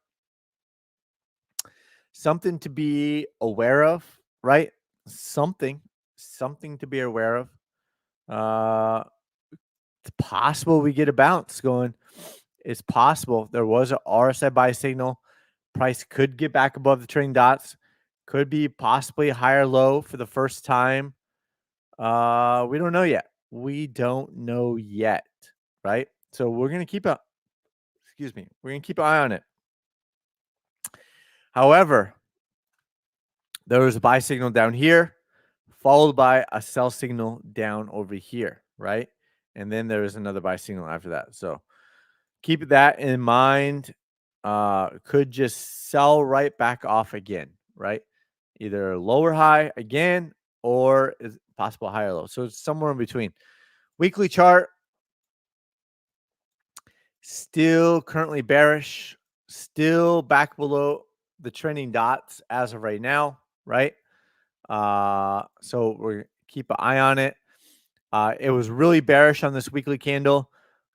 Something to be aware of, right? Something to be aware of. It's possible we get a bounce going. It's possible there was a RSI buy signal. Price could get back above the trading dots. Could be possibly a higher low for the first time. We don't know yet. We don't know yet, right? So we're gonna keep a we're gonna keep an eye on it. However, there was a buy signal down here, followed by a sell signal down over here, right? And then there was another buy signal after that. So keep that in mind. Could just sell right back off again, right? Either lower high again or is possible higher low. So it's somewhere in between. Weekly chart, still currently bearish, still back below the trending dots as of right now, right? So we're keep an eye on it. It was really bearish on this weekly candle.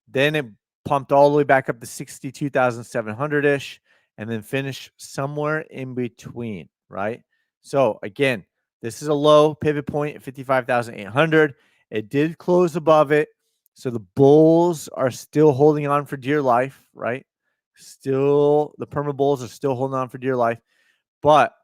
Then it pumped all the way back up to 62,700-ish and then finished somewhere in between, right? So again, this is a low pivot point at 55,800. It did close above it. So the bulls are still holding on for dear life, right? Still, the perma bulls are still holding on for dear life. But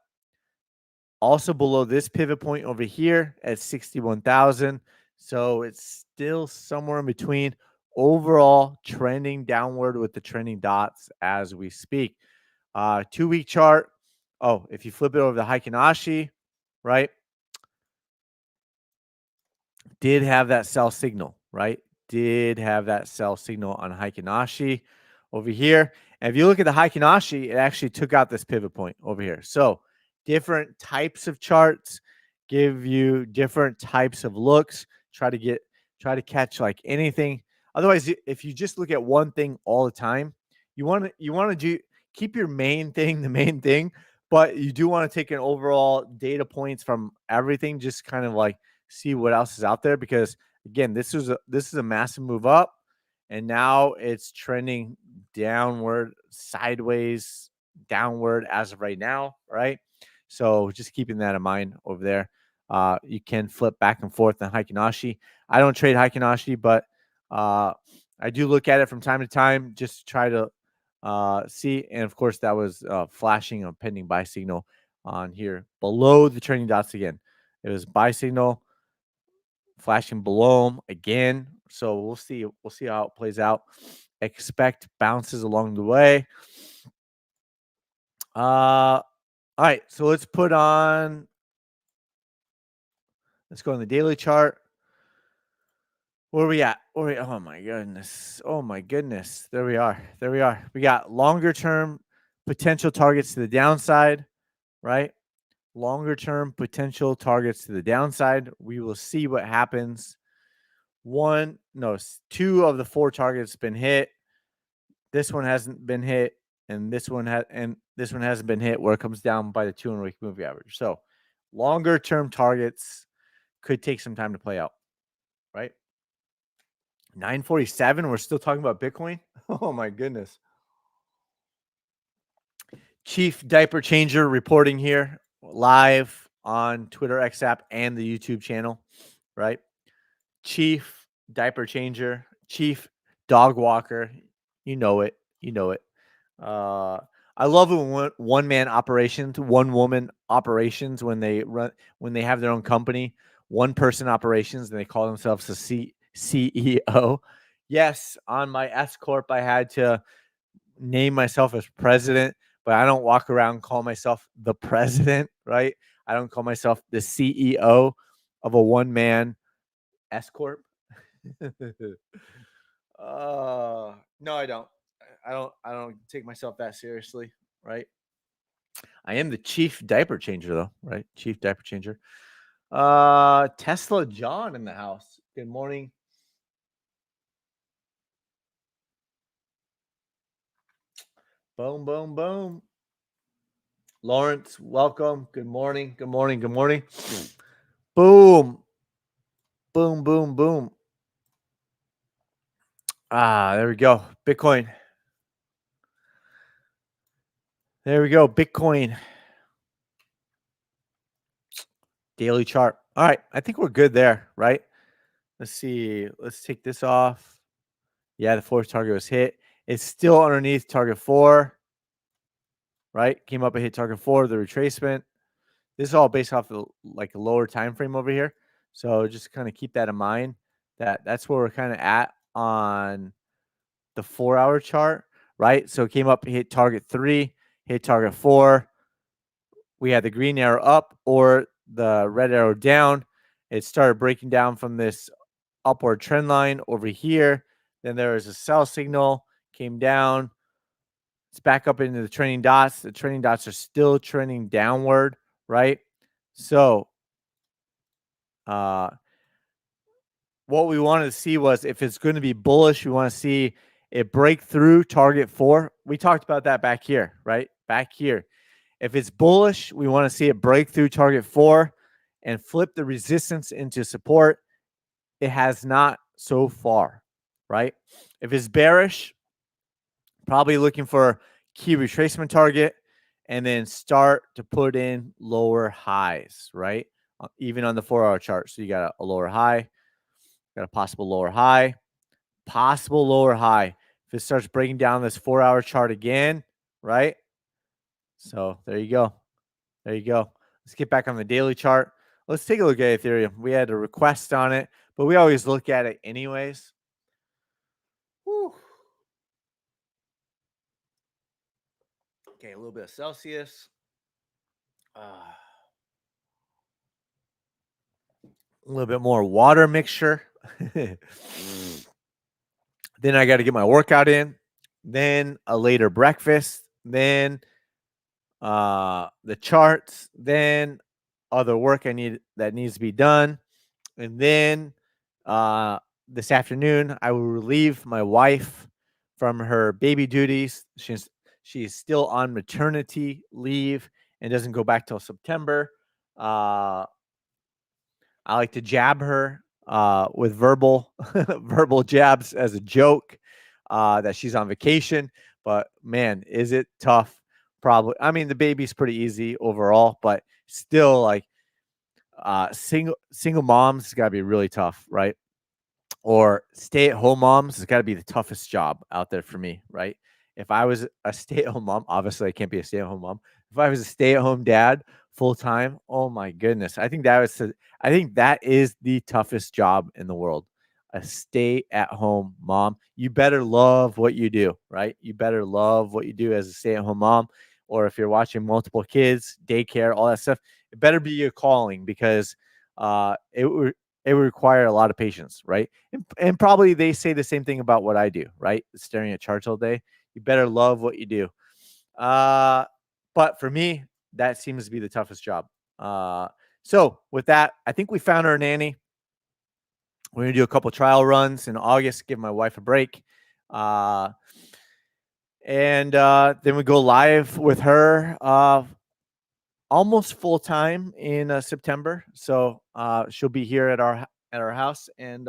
also below this pivot point over here at 61,000. So it's still somewhere in between. Overall, trending downward with the trending dots as we speak. 2-week chart. Oh, if you flip it over the Heikin-Ashi, right? Did have that sell signal, right? Did have that sell signal on Heikin-Ashi over here. And if you look at the Heikin-Ashi, it actually took out this pivot point over here. So different types of charts give you different types of looks. Try to catch like anything. Otherwise, if you just look at one thing all the time, you want to keep your main thing the main thing, but you do want to take an overall data points from everything, just kind of like see what else is out there, because again, this is a massive move up and now it's trending downward, sideways, downward as of right now, right? So just keeping that in mind over there. You can flip back and forth on Heikin-Ashi. I don't trade Heikin-Ashi, but I do look at it from time to time just to try to see. And of course, that was flashing a pending buy signal on here below the trending dots again. It was buy signal flashing below them again. So we'll see. We'll see how it plays out. Expect bounces along the way. All right. So let's go on the daily chart. Where are we at? Oh my goodness. Oh my goodness. There we are. We got longer term potential targets to the downside, right? Longer term potential targets to the downside. We will see what happens. 2 of the 4 targets been hit. This one hasn't been hit, and this one hasn't been hit, where it comes down by the 200-week moving average. So longer term targets could take some time to play out, right? 947. We're still talking about Bitcoin. Oh my goodness. Chief Diaper Changer reporting here live on Twitter X app and the YouTube channel, right? Chief Diaper Changer chief dog walker. You know it. You know it. I love it when one man operations, one woman operations when they have their own company, one person operations, and they call themselves a CEO. Yes, on my S corp, I had to name myself as president, but I don't walk around and call myself the president, right? I don't call myself the CEO of a one man S corp. No, I don't. I don't take myself that seriously, right? I am the chief diaper changer though, right? Chief diaper changer. Tesla John in the house. Good morning. Boom, boom, boom. Lawrence, welcome. Good morning. Good morning. Good morning. Boom. Boom, boom, boom. There we go. Bitcoin. There we go. Bitcoin. Daily chart. All right. I think we're good there, right? Let's see. Let's take this off. Yeah, the fourth target was hit. It's still underneath target 4, right? Came up and hit target 4, the retracement. This is all based off of like a lower time frame over here. So just kind of keep that in mind that that's where we're kind of at on the 4-hour chart, right? So it came up, hit target 3, hit target 4. We had the green arrow up or the red arrow down. It started breaking down from this upward trend line over here. Then there was a sell signal, came down. It's back up into the trending dots. The trending dots are still trending downward, right? So what we wanted to see was if it's going to be bullish, we want to see it break through target 4. We talked about that back here, right? Back here. If it's bullish, we want to see it break through target 4 and flip the resistance into support. It has not so far, right? If it's bearish, probably looking for key retracement target and then start to put in lower highs, right? Even on the 4-hour chart. So you got a lower high, got a possible lower high, possible lower high. If it starts breaking down this 4-hour chart again, right? So there you go. There you go. Let's get back on the daily chart. Let's take a look at Ethereum. We had a request on it, but we always look at it anyways. Whew. Okay, a little bit of Celsius. A little bit more water mixture. Then I got to get my workout in. Then a later breakfast. Then the charts. Then other work that needs to be done. And then this afternoon, I will relieve my wife from her baby duties. She's still on maternity leave and doesn't go back till September. I like to jab her with verbal verbal jabs as a joke that she's on vacation. But man, is it tough? Probably. I mean, the baby's pretty easy overall, but still, like single moms, it's got to be really tough, right? Or stay-at-home moms has got to be the toughest job out there for me, right? If I was a stay-at-home mom, obviously I can't be a stay-at-home mom. If I was a stay-at-home dad full time, oh my goodness, I think that is the toughest job in the world. A stay-at-home mom. You better love what you do, right? You better love what you do as a stay-at-home mom, or if you're watching multiple kids, daycare, all that stuff. It better be your calling because it would require a lot of patience, right? And probably they say the same thing about what I do, right? Staring at charts all day. You better love what you do. But for me, that seems to be the toughest job. So with that, I think we found our nanny. We're gonna do a couple trial runs in August, give my wife a break. And then we go live with her almost full time in September. So she'll be here at our house, and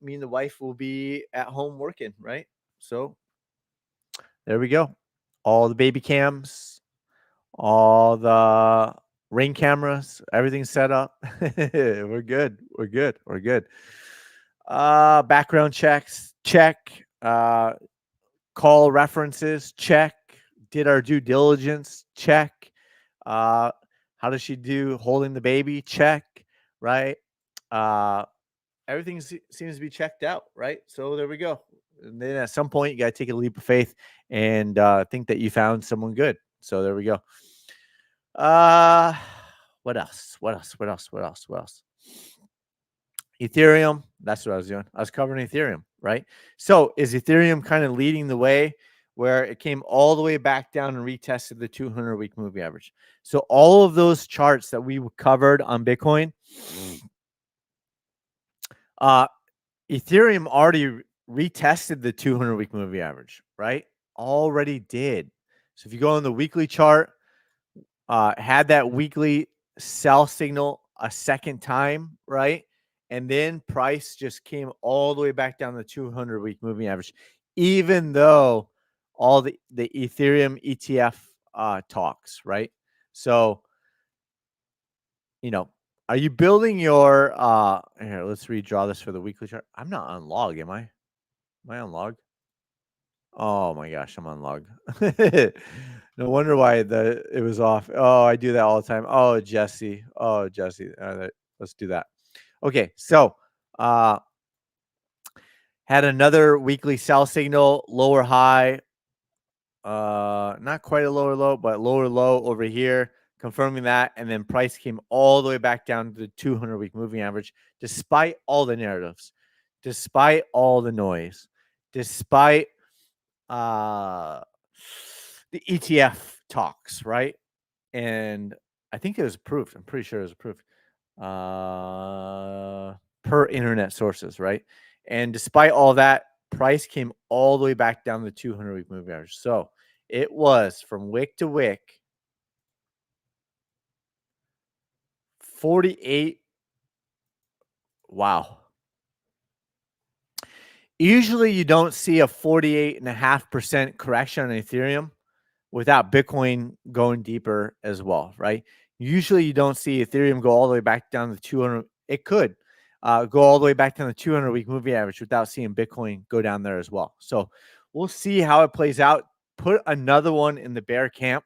me and the wife will be at home working, right? So there we go. All the baby cams, all the ring cameras, everything's set up. We're good. We're good. We're good. Background checks, check. Call references, check. Did our due diligence, check. How does she do holding the baby? Check. Right. Everything seems to be checked out. Right. So there we go. And then at some point, you got to take a leap of faith and think that you found someone good. So there we go. What else? What else? What else? What else? What else? Ethereum. That's what I was doing. I was covering Ethereum, right? So is Ethereum kind of leading the way where it came all the way back down and retested the 200-week moving average? So all of those charts that we covered on Bitcoin, Ethereum already retested the 200-week moving average, right? Already did. So if you go on the weekly chart, had that weekly sell signal a second time, right? And then price just came all the way back down the 200-week moving average, even though all the Ethereum ETF talks, right? So, are you building your here, let's redraw this for the weekly chart. I'm not on log, am I? Am I on log? Oh my gosh, I'm on log. No wonder why it was off. Oh, I do that all the time. Oh, Jesse. Oh, Jesse. Let's do that. Okay, so had another weekly sell signal, lower high. Not quite a lower low, but lower low over here, confirming that. And then price came all the way back down to the 200-week moving average, despite all the narratives, despite all the noise, despite the ETF talks, right? And I think it was approved. I'm pretty sure it was approved per internet sources, right? And despite all that, price came all the way back down the 200-week moving average. So it was from wick to wick, 48. Wow. Usually you don't see a 48.5% correction on Ethereum without Bitcoin going deeper as well, right? Usually you don't see Ethereum go all the way back down to 200. It could go all the way back down the 200-week moving average without seeing Bitcoin go down there as well. So we'll see how it plays out. Put another one in the bear camp.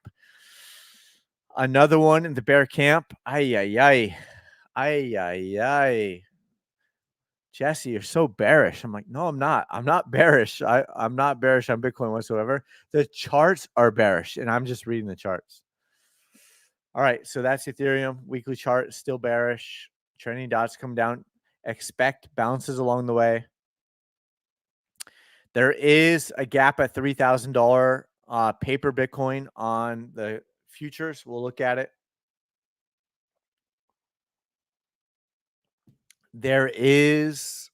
Another one in the bear camp. Ay, ay, ay. Ay, ay, ay. Jesse, you're so bearish. I'm like, no, I'm not. I'm not bearish. I'm not bearish on Bitcoin whatsoever. The charts are bearish, and I'm just reading the charts. All right, so that's Ethereum. Weekly chart is still bearish. Trending dots come down. Expect bounces along the way. There is a gap at $3,000 paper Bitcoin on the futures. We'll look at it. There is.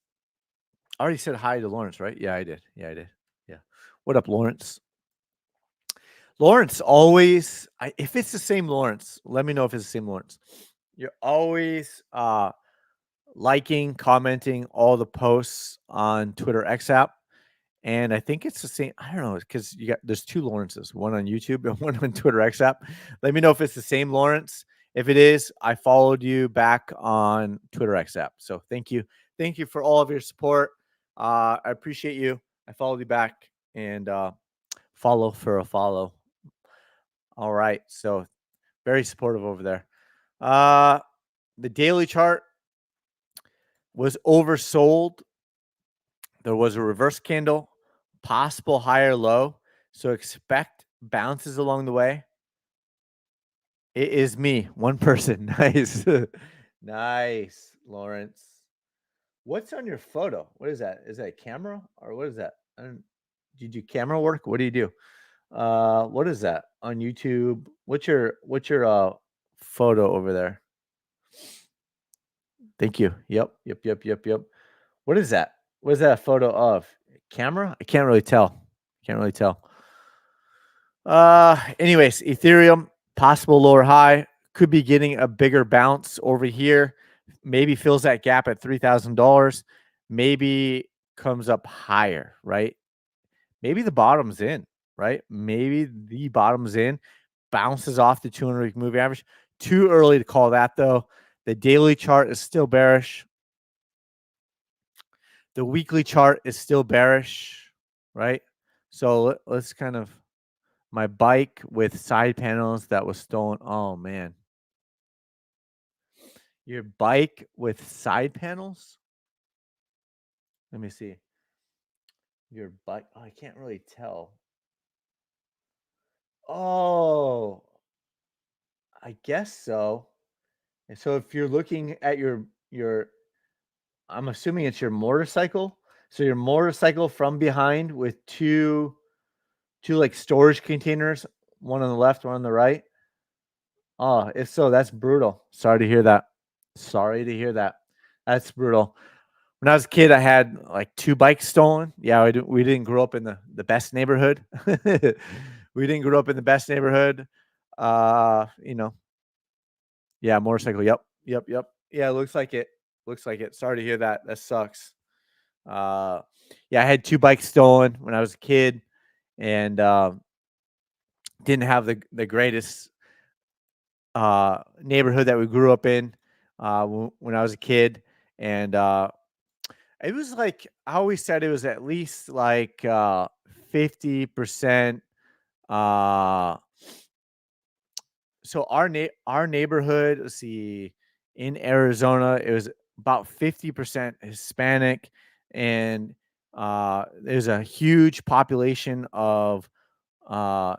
I already said hi to Lawrence, right? Yeah, I did. Yeah. What up, Lawrence? Lawrence always, if it's the same Lawrence, let me know if it's the same Lawrence. You're always liking, commenting all the posts on Twitter X app. And I think it's the same. I don't know, because there's two Lawrences, one on YouTube and one on Twitter X app. Let me know if it's the same Lawrence. If it is, I followed you back on Twitter X app. So thank you. Thank you for all of your support. I appreciate you. I followed you back, and follow for a follow. All right. So very supportive over there. The daily chart was oversold. There was a reverse candle, possible higher low. So expect bounces along the way. It is me, one person. Nice. Nice, Lawrence. What's on your photo? What is that? Is that a camera or what is that? Do you do camera work? What do you do? What is that on YouTube? What's your photo over there? Thank you. Yep. What is that? What is that a photo of? Camera? I can't really tell. Anyways, Ethereum, possible lower high, could be getting a bigger bounce over here. Maybe fills that gap at $3,000. Maybe comes up higher, right? Maybe the bottom's in, right? Maybe the bottom's in, bounces off the 200-week moving average. Too early to call that, though. The daily chart is still bearish. The weekly chart is still bearish, right? So let's kind of my bike with side panels that was stolen. Oh man. Your bike with side panels? Let me see. Your bike. Oh, I can't really tell. Oh, I guess so. And so if you're looking at your I'm assuming it's your motorcycle. So your motorcycle from behind with two like storage containers, one on the left, one on the right. Oh, if so, that's brutal. Sorry to hear that. Sorry to hear that. That's brutal. When I was a kid, I had like 2 bikes stolen. Yeah, we didn't grow up in the best neighborhood. We didn't grow up in the best neighborhood. You know, yeah, motorcycle. Yep, yep, yep. Yeah, looks like it. Looks like it. Sorry to hear that. That sucks. Uh, yeah, I had 2 bikes stolen when I was a kid, and didn't have the greatest neighborhood that we grew up in when I was a kid, and it was like I always said it was at least like 50%. Uh, so our neighborhood, let's see, in Arizona, it was about 50% Hispanic, and there's a huge population of uh,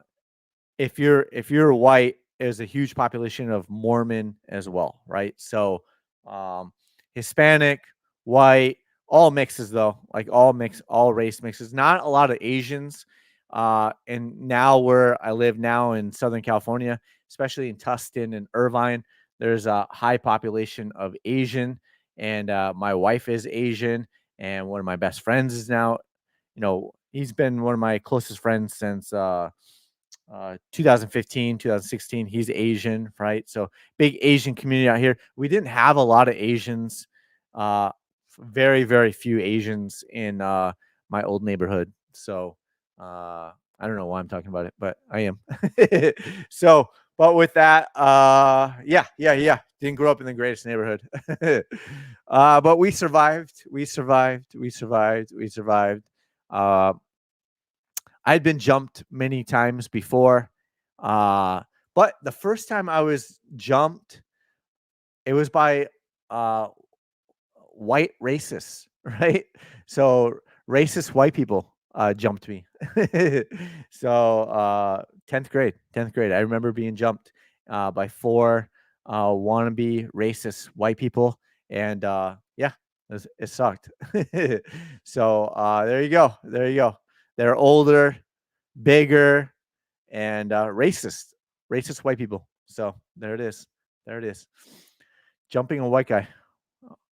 if you're white, there's a huge population of Mormon as well, right? So um, Hispanic, white, all mixes though, like all race mixes. Not a lot of Asians. And now where I live now in Southern California, especially in Tustin and Irvine, there's a high population of Asian, and my wife is Asian, and one of my best friends is now, he's been one of my closest friends since 2015, 2016. He's Asian, right? So big Asian community out here. We didn't have a lot of Asians, uh, very, very few Asians in my old neighborhood. So I don't know why I'm talking about it, but I am. So, but with that, yeah. Didn't grow up in the greatest neighborhood. But we survived. We survived. We survived. We survived. Uh, I'd been jumped many times before. Uh, but the first time I was jumped, it was by uh, white racists, right? So racist white people jumped me. So 10th grade, I remember being jumped by 4 wannabe racist white people, and yeah, it sucked. So there you go, there you go. They're older, bigger, and racist white people. So there it is. There it is. Jumping a white guy,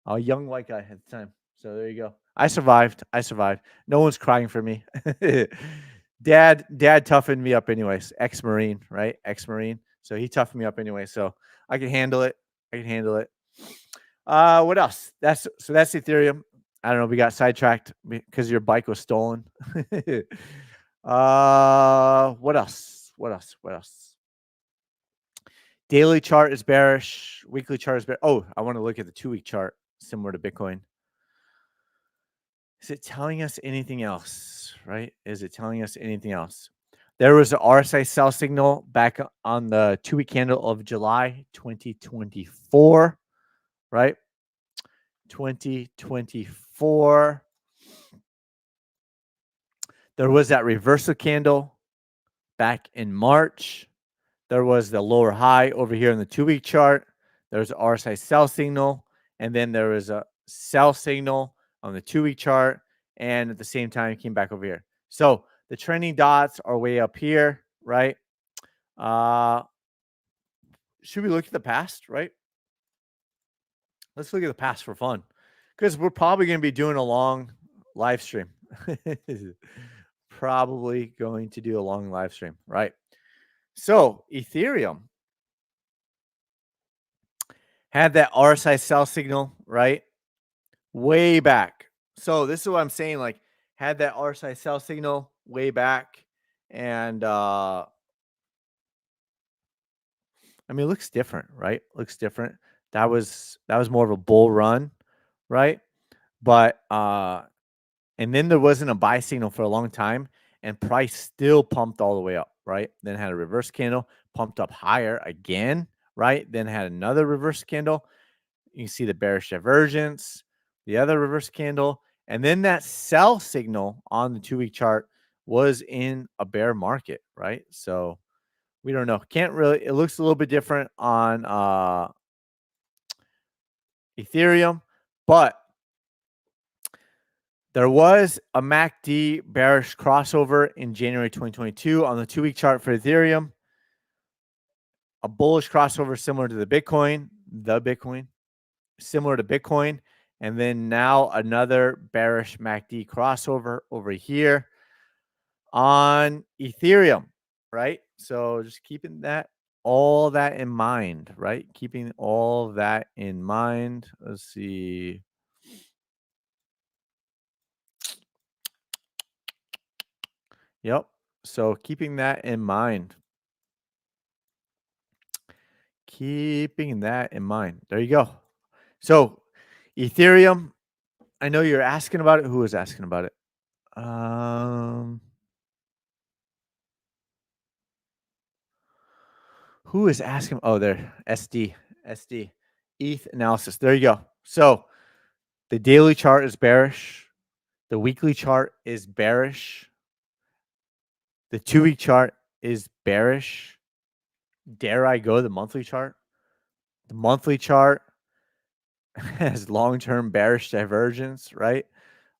a young white guy at the time. So there you go. I survived. I survived. No one's crying for me. Dad toughened me up anyways. Ex-Marine, right? Ex-Marine. So he toughened me up anyway. So I can handle it. I can handle it. What else? That's Ethereum. I don't know. We got sidetracked because your bike was stolen. What else? What else? What else? Daily chart is bearish. Weekly chart is bearish. Oh, I want to look at the 2-week chart, similar to Bitcoin. Is it telling us anything else? Right? Is it telling us anything else? There was an RSI sell signal back on the 2-week candle of July 2024. Right? 2024. There was that reversal candle back in March. There was the lower high over here in the 2-week chart. There's an RSI sell signal, and then there was a sell signal on the 2-week chart, and at the same time, it came back over here. So the trending dots are way up here, right? Should we look at the past, right? Let's look at the past for fun, because we're probably going to be doing a long live stream. Probably going to do a long live stream, right? So Ethereum had that RSI sell signal, right? Way back. So this is what I'm saying, like had that RSI sell signal way back. And I mean, it looks different, right? Looks different. That was more of a bull run, right? But And then there wasn't a buy signal for a long time, and price still pumped all the way up, right? Then had a reverse candle, pumped up higher again, right? Then had another reverse candle. You can see the bearish divergence, the other reverse candle, and then that sell signal on the 2-week chart was in a bear market, right? So we don't know. Can't really, it looks a little bit different on Ethereum, but there was a MACD bearish crossover in January 2022 on the 2-week chart for Ethereum. A bullish crossover similar to the Bitcoin, similar to Bitcoin. And then now another bearish MACD crossover over here on Ethereum, right? So just keeping all that in mind, right? Keeping all that in mind. Let's see. Yep. So keeping that in mind. Keeping that in mind. There you go. So Ethereum, I know you're asking about it. Who was asking about it? Who is asking? Oh, there. SD, ETH analysis. There you go. So the daily chart is bearish. The weekly chart is bearish. The 2-week chart is bearish. Dare I go the monthly chart? The monthly chart has long-term bearish divergence, right?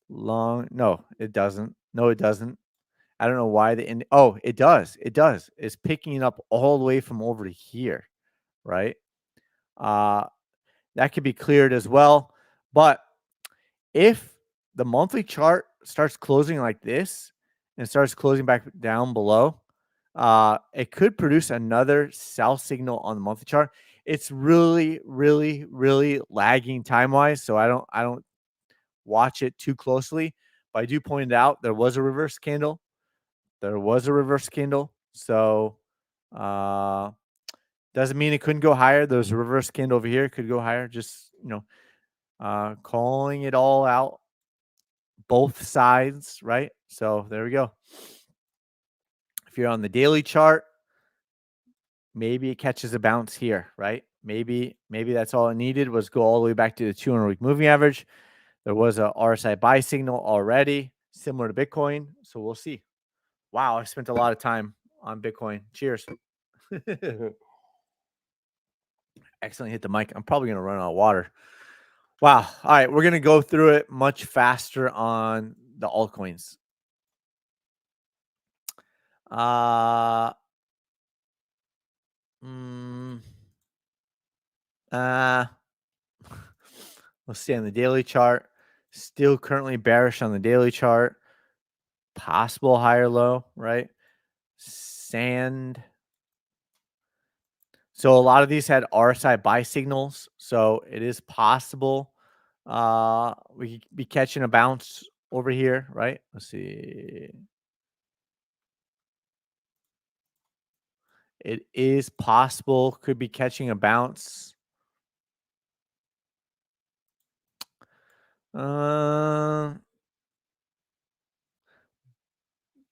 No, it doesn't. No, it doesn't. I don't know why oh, it does. It does. It's picking up all the way from over to here, right? That could be cleared as well. But if the monthly chart starts closing like this and starts closing back down below, it could produce another sell signal on the monthly chart. It's really, really, really lagging time wise, so I don't watch it too closely. But I do point out there was a reverse candle. There was a reverse candle, so doesn't mean it couldn't go higher. There's a reverse candle over here, could go higher. Just calling it all out, both sides, right? So there we go. If you're on the daily chart, maybe it catches a bounce here, right? Maybe that's all it needed was go all the way back to the 200-week moving average. There was a RSI buy signal already, similar to Bitcoin. So we'll see. Wow, I spent a lot of time on Bitcoin. Cheers. Excellent. Hit the mic. I'm probably going to run out of water. Wow. All right. We're going to go through it much faster on the altcoins. Let's see on the daily chart. Still currently bearish on the daily chart. Possible higher low, right? Sand. So a lot of these had RSI buy signals. So it is possible we could be catching a bounce over here, right? Let's see. It is possible, could be catching a bounce.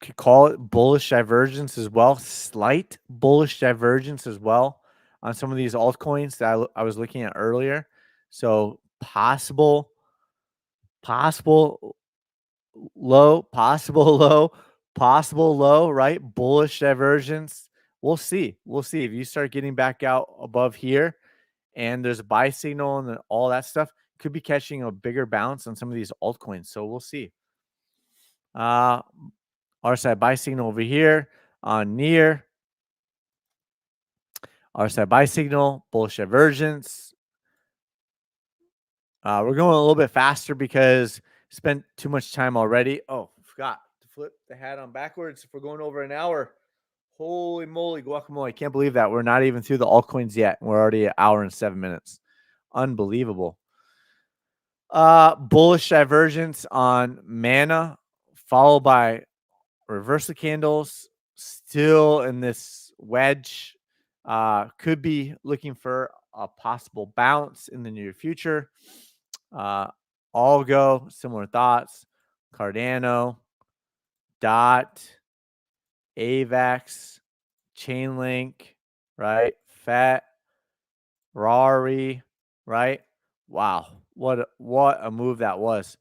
Could call it bullish divergence as well. Slight bullish divergence as well on some of these altcoins that I was looking at earlier. So possible low, possible low, right? Bullish divergence. We'll see. We'll see if you start getting back out above here and there's a buy signal and all that stuff, could be catching a bigger bounce on some of these altcoins. So we'll see. RSI buy signal over here on near. RSI buy signal, bullish divergence. We're going a little bit faster because spent too much time already. Oh, forgot to flip the hat on backwards. If we're going over an hour, holy moly, guacamole. Can't believe that. We're not even through the altcoins yet. We're already an hour and 7 minutes. Unbelievable. Bullish divergence on mana, followed by reversal candles, still in this wedge. Could be looking for a possible bounce in the near future. All go, similar thoughts. Cardano, DOT, AVAX, Chainlink, right? FET, Rari, right? Wow, what a move that was.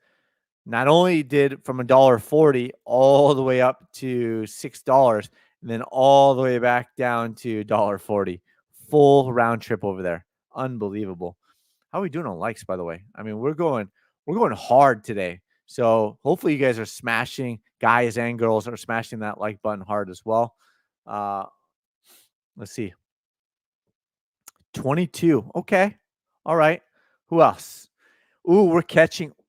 Not only did from $1.40 all the way up to $6, and then all the way back down to $1.40. Full round trip over there. Unbelievable. How are we doing on likes, by the way? I mean, we're going hard today. So hopefully you guys are smashing, guys and girls are smashing that like button hard as well. Let's see. 22. Okay. All right. Who else? Ooh,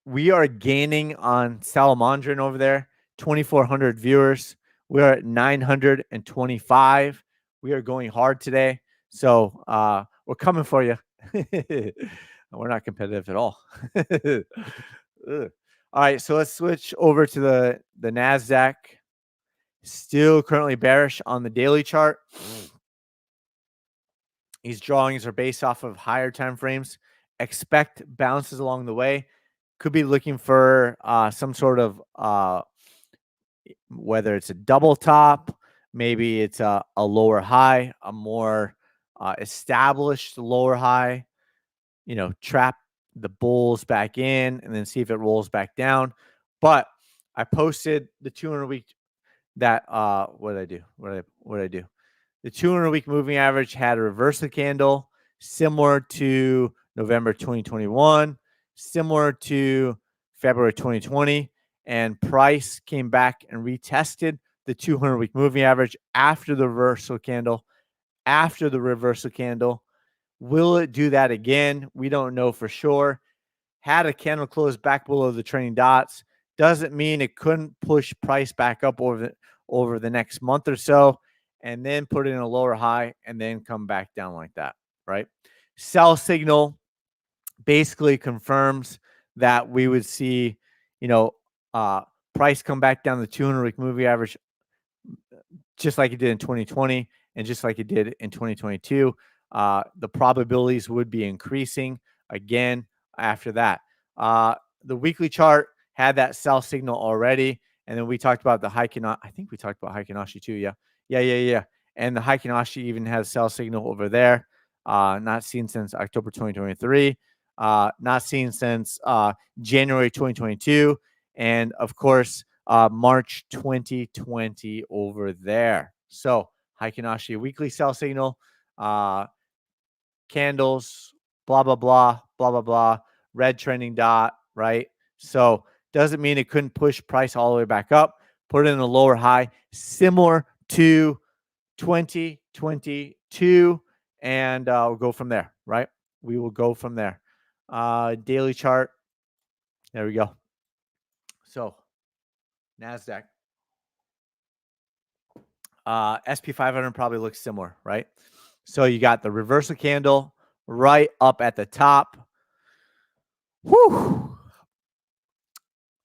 we are gaining on Salamandrin over there. 2,400 viewers. We're at 925. We are going hard today. So we're coming for you. We're not competitive at all. All right, so let's switch over to the NASDAQ. Still currently bearish on the daily chart. These drawings are based off of higher time frames. Expect bounces along the way. Could be looking for some sort of whether it's a double top, maybe it's a lower high, a more established lower high. You know, trap the bulls back in and then see if it rolls back down. But I posted the 200 week that what did I do? What did I do? The 200 week moving average had a reversal candle similar to November 2021, similar to February 2020, and price came back and retested the 200 week moving average after the reversal candle. After the reversal candle, will it do that again? We don't know for sure. Had a candle close back below the trailing dots. Doesn't mean it couldn't push price back up over the next month or so, and then put in a lower high and then come back down like that, right? Sell signal basically confirms that we would see, you know, price come back down the 200 week moving average just like it did in 2020 and just like it did in 2022. The probabilities would be increasing again after that. The weekly chart had that sell signal already. And then we talked about the Heikin. I think we talked about Heikinashi too. Yeah. And the Heikinashi even has sell signal over there. Not seen since October 2023. Not seen since January 2022. And of course, March 2020 over there. So Heikinashi weekly sell signal, candles, blah, blah, blah, blah, blah, blah, red trending dot, right? So doesn't mean it couldn't push price all the way back up, put it in a lower high, similar to 2022, and we'll go from there, right? We will go from there. Daily chart. There we go. So NASDAQ. SP 500 probably looks similar, right? So you got the reversal candle right up at the top. Whew.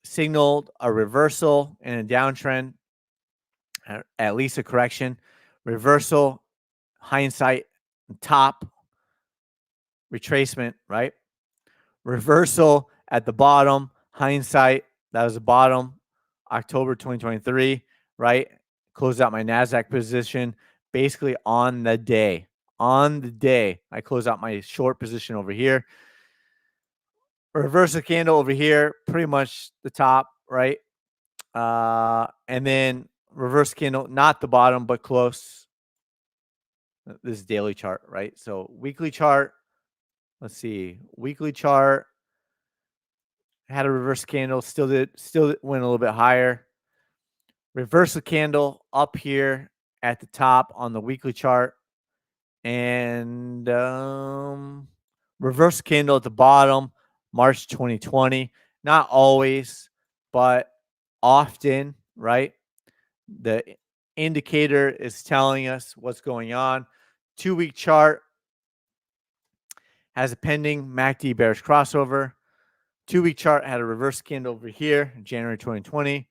Signaled a reversal and a downtrend, at least a correction. Reversal, hindsight, top, retracement, right? Reversal at the bottom, hindsight, that was the bottom, October 2023, right? Closed out my NASDAQ position basically on the day. On the day, I closed out my short position over here. Reversal candle over here, pretty much the top, right? And then reverse candle, not the bottom, but close. This is daily chart, right? So weekly chart, let's see. Weekly chart had a reverse candle, still went a little bit higher. Reversal candle up here at the top on the weekly chart, and reverse candle at the bottom, March 2020. Not always, but often, right? The indicator is telling us what's going on. 2-week chart has a pending MACD bearish crossover. 2-week chart had a reverse candle over here, January 2020.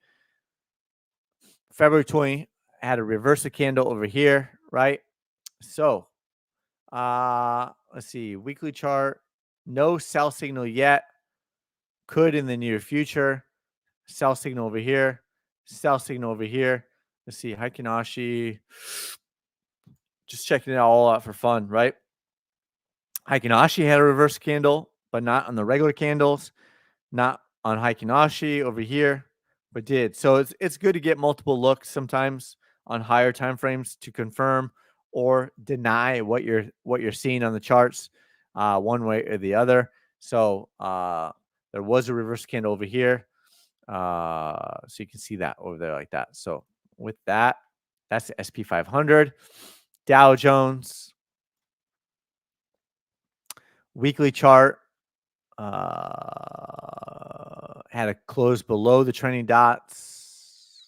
February 20 had a reversal candle over here, right? So, let's see. Weekly chart, no sell signal yet. Could in the near future. sell signal over here, sell signal over here. Let's see, Heikinashi. Just checking it all out for fun, right? Heikinashi had a reverse candle, but not on the regular candles, not on Heikinashi over here, but did. So it's good to get multiple looks sometimes on higher time frames to confirm or deny what you're seeing on the charts, one way or the other. So there was a reverse candle over here, so you can see that over there like that. So with that, that's the SP 500, Dow Jones weekly chart. Had a close below the trending dots.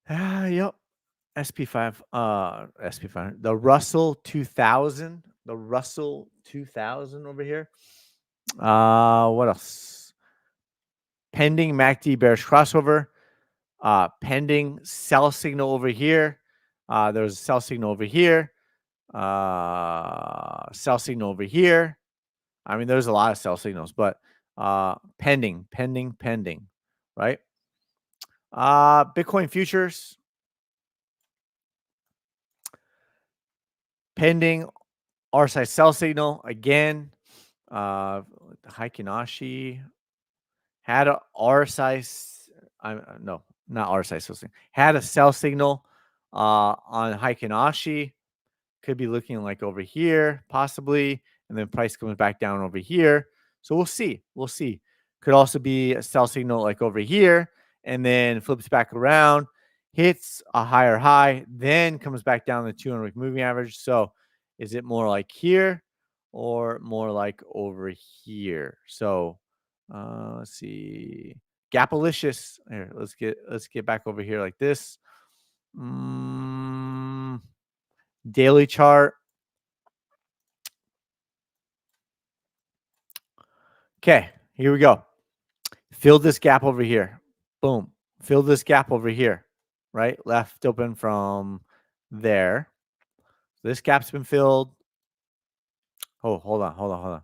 Yep. SP5, SP5, the Russell 2000, over here. What else? Pending MACD bearish crossover. Pending sell signal over here. There's a sell signal over here. Sell signal over here. I mean, there's a lot of sell signals, but pending, right? Bitcoin futures, pending RSI sell signal again. Heikinashi had a RSI, no, not RSI sell signal, had a sell signal on Heikinashi. Could be looking like over here, possibly, and then price comes back down over here. So we'll see. Could also be a sell signal like over here, and then flips back around, hits a higher high, then comes back down the 200-week moving average. So is it more like here or more like over here? So let's see. Gapalicious. Here, let's get back over here like this. Daily chart. Okay, here we go. Fill this gap over here. Boom. Fill this gap over here, right? Left open from there. This gap's been filled. Oh, hold on.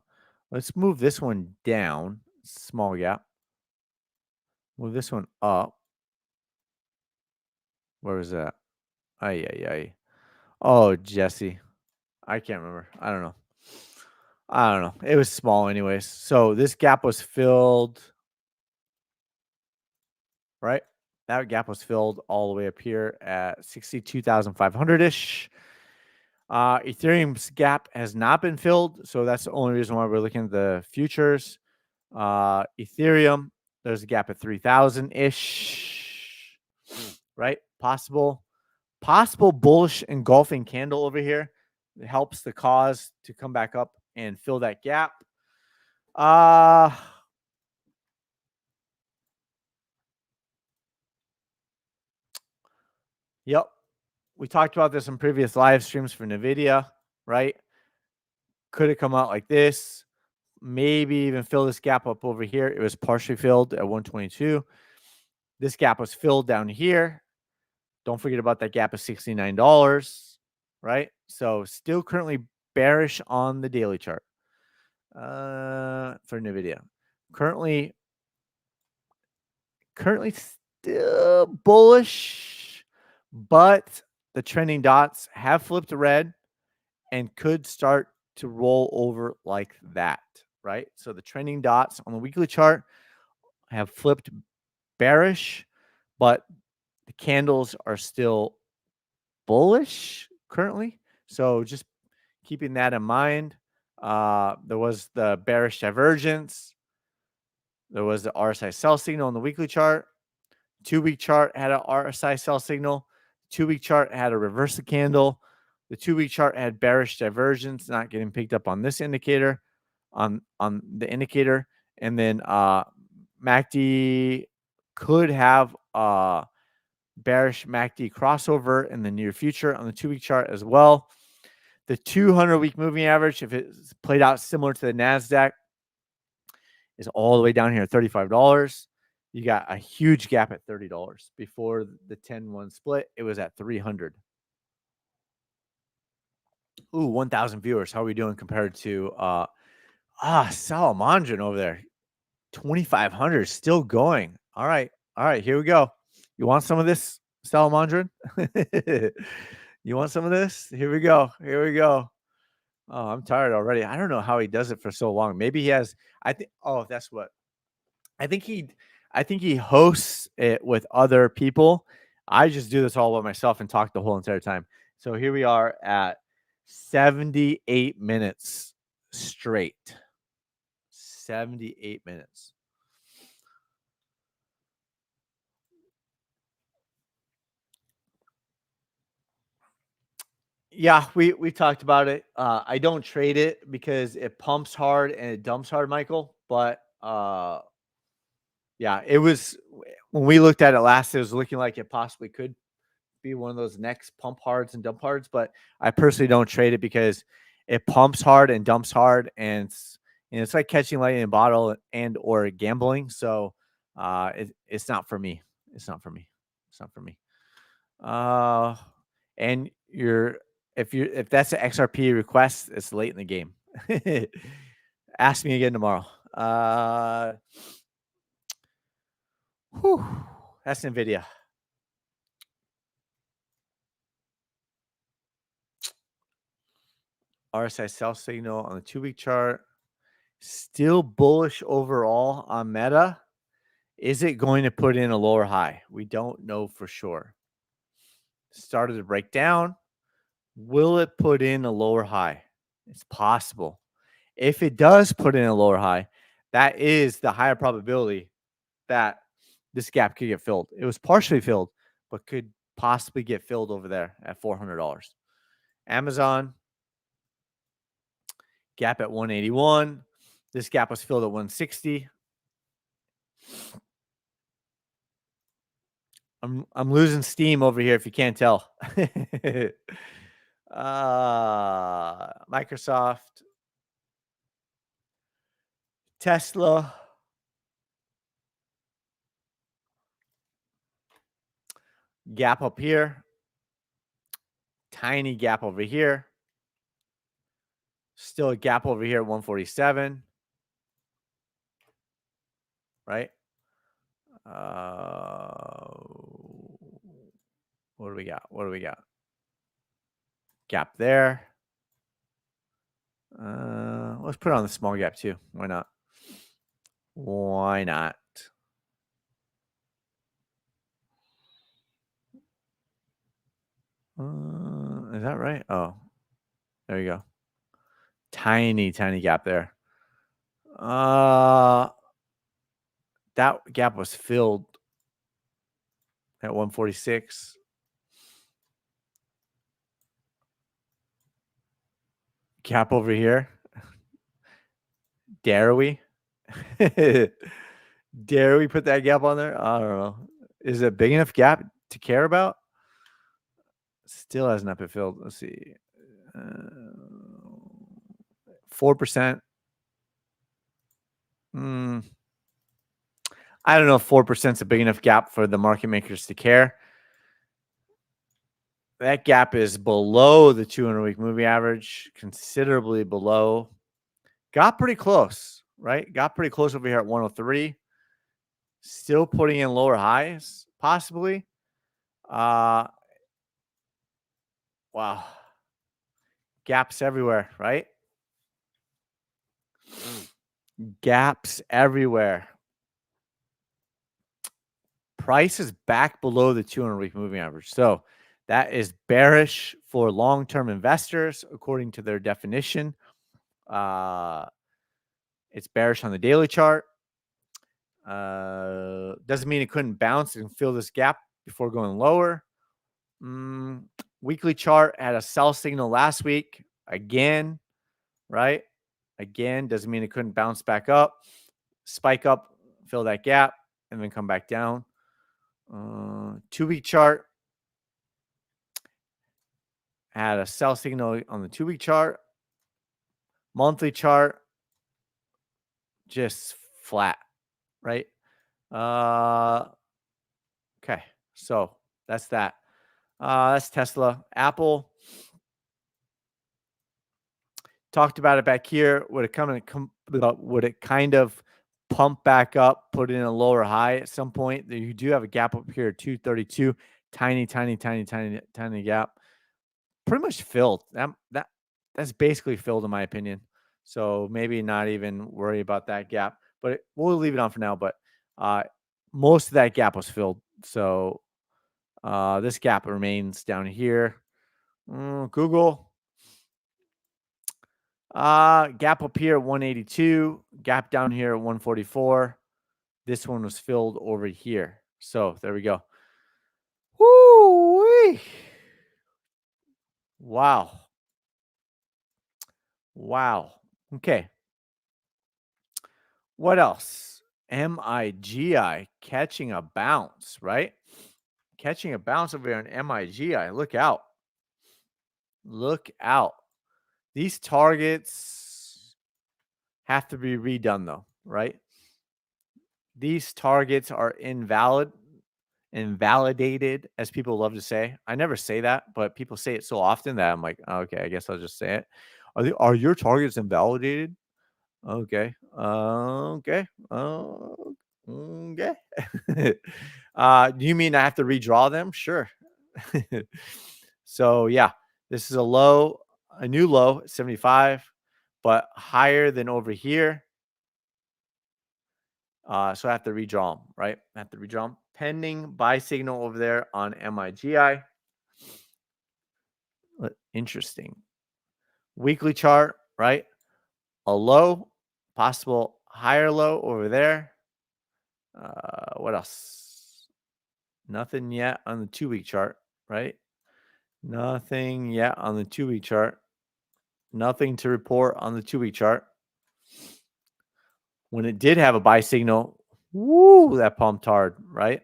Let's move this one down. Small gap. Move this one up. Where was that? Ay. Oh, Jesse. I can't remember. I don't know. It was small anyways. So this gap was filled, right? That gap was filled all the way up here at 62,500-ish. Ethereum's gap has not been filled, so that's the only reason why we're looking at the futures. Ethereum, there's a gap at 3,000-ish, right? Possible bullish engulfing candle over here. It helps the cause to come back up and fill that gap. Yep. We talked about this in previous live streams for NVIDIA, right? Could it come out like this? Maybe even fill this gap up over here. It was partially filled at 122. This gap was filled down here. Don't forget about that gap of $69, right? So still currently bearish on the daily chart for NVIDIA. Currently still bullish, but the trending dots have flipped red and could start to roll over like that, right? So the trending dots on the weekly chart have flipped bearish, but the candles are still bullish currently. So just keeping that in mind. There was the bearish divergence. There was the RSI sell signal on the weekly chart. 2-week chart had a RSI sell signal. 2-week chart had a reversal candle. The 2-week chart had bearish divergence, not getting picked up on this indicator, on the indicator. And then MACD could have bearish MACD crossover in the near future on the 2-week chart as well. The 200-week moving average, if it's played out similar to the NASDAQ, is all the way down here at $35. You got a huge gap at $30. Before the 10-1 split, it was at 300. Ooh, 1,000 viewers. How are we doing compared to Salamandrin over there. 2,500 still going. All right. All right. Here we go. You want some of this, Salamandrin? You want some of this? Here we go. Here we go. Oh, I'm tired already. I don't know how he does it for so long. Maybe he has, I think, oh, that's what I think he hosts it with other people. I just do this all by myself and talk the whole entire time. So here we are at 78 minutes straight. 78 minutes. Yeah, we talked about it. I don't trade it because it pumps hard and it dumps hard, Michael. But yeah, it was when we looked at it last, it was looking like it possibly could be one of those next pump hards and dump hards. But I personally don't trade it because it pumps hard and dumps hard, and it's like catching lightning in a bottle and or gambling. So it's not for me. It's not for me. It's not for me. Uh, and if that's an XRP request, it's late in the game. Ask me again tomorrow. Whew, that's Nvidia. RSI sell signal on the 2-week chart. Still bullish overall on Meta. Is it going to put in a lower high? We don't know for sure. Started to break down. Will it put in a lower high? It's possible. If it does put in a lower high, that is the higher probability that this gap could get filled. It was partially filled, but could possibly get filled over there at $400. Amazon, gap at 181. This gap was filled at 160. I'm losing steam over here if you can't tell. Microsoft, Tesla, gap up here, tiny gap over here, still a gap over here at 147, right? What do we got? What do we got? Gap there. Let's put it on the small gap too. Why not? Why not? Is that right? Oh, there you go. Tiny gap there. That gap was filled at 146. Gap over here. Dare we? Dare we put that gap on there? I don't know. Is it a big enough gap to care about? Still has not been filled. Let's see. 4%. I don't know if 4% is a big enough gap for the market makers to care. That gap is below the 200-week moving average, considerably below. Got pretty close, right? Got pretty close over here at 103. Still putting in lower highs, possibly. Wow. Gaps everywhere, right? Gaps everywhere. Price is back below the 200-week moving average. So that is bearish for long-term investors, according to their definition. It's bearish on the daily chart. Doesn't mean it couldn't bounce and fill this gap before going lower. Weekly chart had a sell signal last week. Again, right? Again, doesn't mean it couldn't bounce back up, spike up, fill that gap, and then come back down. 2-week chart had a sell signal on the 2-week chart. Monthly chart, just flat, right? Okay, so that's that. That's Tesla. Apple, Talked about it back here. Would it kind of pump back up, put in a lower high at some point? You do have a gap up here, 232, tiny gap. Pretty much filled. That's basically filled in my opinion. So maybe not even worry about that gap, but we'll leave it on for now. But most of that gap was filled. So this gap remains down here. Google. Gap up here at 182, gap down here at 144. This one was filled over here. So there we go. Woo! Wow. Wow. Okay. What else? MIGI catching a bounce, right? Catching a bounce over here on MIGI. Look out. Look out. These targets have to be redone though, right? These targets are invalidated, as people love to say. I never say that, but people say it so often that I'm like, oh, okay, I guess I'll just say it. Are your targets invalidated? Okay. Okay. Okay. Do you mean I have to redraw them? Sure. So yeah, this is a new low, 75, but higher than over here. So I have to redraw them, right? I have to redraw them. Pending buy signal over there on MIGI. Interesting. Weekly chart, right? A low, possible higher low over there. What else? Nothing yet on the 2-week chart, right? Nothing yet on the 2-week chart. Nothing to report on the 2-week chart. When it did have a buy signal, woo, that pumped hard, right?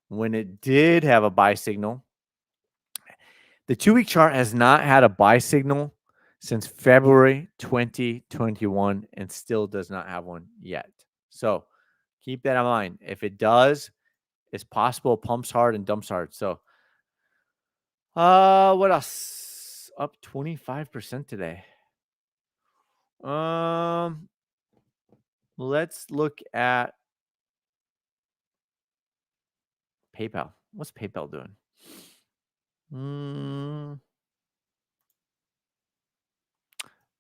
When it did have a buy signal, the 2-week chart has not had a buy signal since February 2021 and still does not have one yet. So keep that in mind. If it does, it's possible it pumps hard and dumps hard. So what else? Up 25% today. Let's look at PayPal. What's PayPal doing?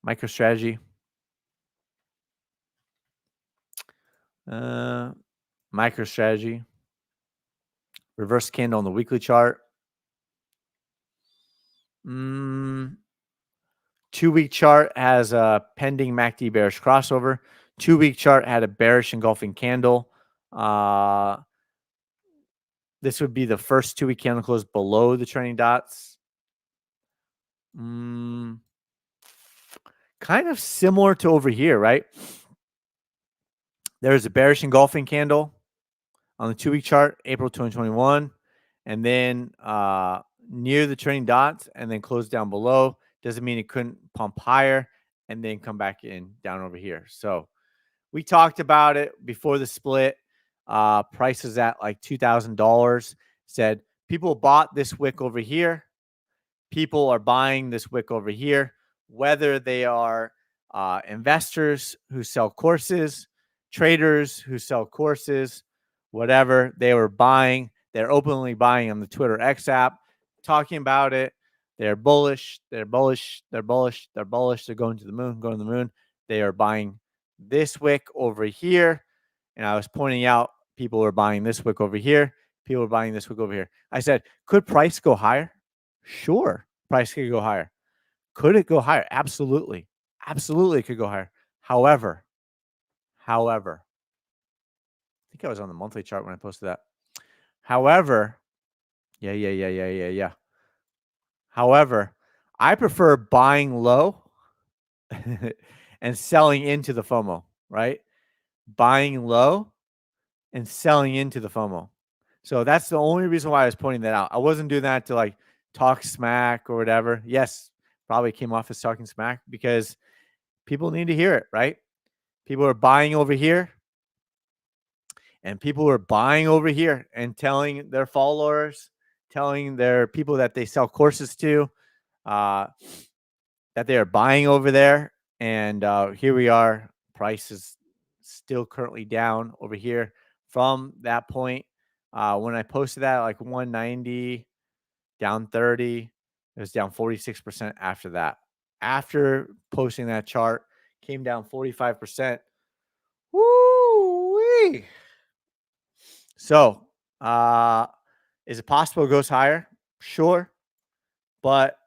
MicroStrategy. MicroStrategy. Reverse candle on the weekly chart. 2-week chart has a pending MACD bearish crossover. 2-week chart had a bearish engulfing candle. This would be the first 2-week candle close below the trending dots. Kind of similar to over here, right? There's a bearish engulfing candle on the 2-week chart, April 2021, and then near the trending dots and then close down below. Doesn't mean it couldn't pump higher and then come back in down over here. So we talked about it before the split. Prices at like $2,000. Said people bought this wick over here. People are buying this wick over here, whether they are investors who sell courses, traders who sell courses, whatever. They were buying. They're openly buying on the Twitter X app, talking about it. They're bullish. They're bullish. They're bullish. They're bullish. They're going to the moon, going to the moon. They are buying this wick over here. And I was pointing out people were buying this wick over here. People are buying this wick over here. I said, could price go higher? Sure. Price could go higher. Could it go higher? Absolutely. Absolutely it could go higher. However, I think I was on the monthly chart when I posted that. However, yeah. However, I prefer buying low and selling into the FOMO, right? Buying low and selling into the FOMO. So that's the only reason why I was pointing that out. I wasn't doing that to like talk smack or whatever. Yes, probably came off as talking smack because people need to hear it, right? People are buying over here and people are buying over here and telling their followers, telling their people that they sell courses to, that they are buying over there. And here we are. Price is still currently down over here from that point. When I posted that, like 190, down 30, it was down 46% after that. After posting that chart, came down 45%. Woo-wee. So, is it possible it goes higher? Sure. But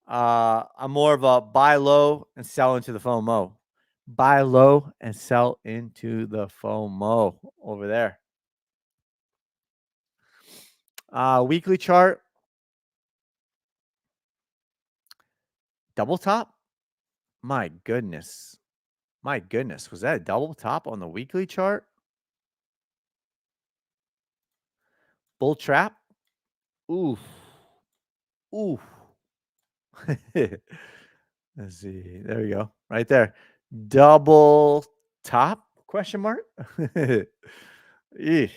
I'm more of a buy low and sell into the FOMO. Buy low and sell into the FOMO over there. Weekly chart. Double top? My goodness. My goodness. Was that a double top on the weekly chart? Bull trap? Oof. Oof. Let's see. There we go. Right there. Double top? Question mark? Eesh.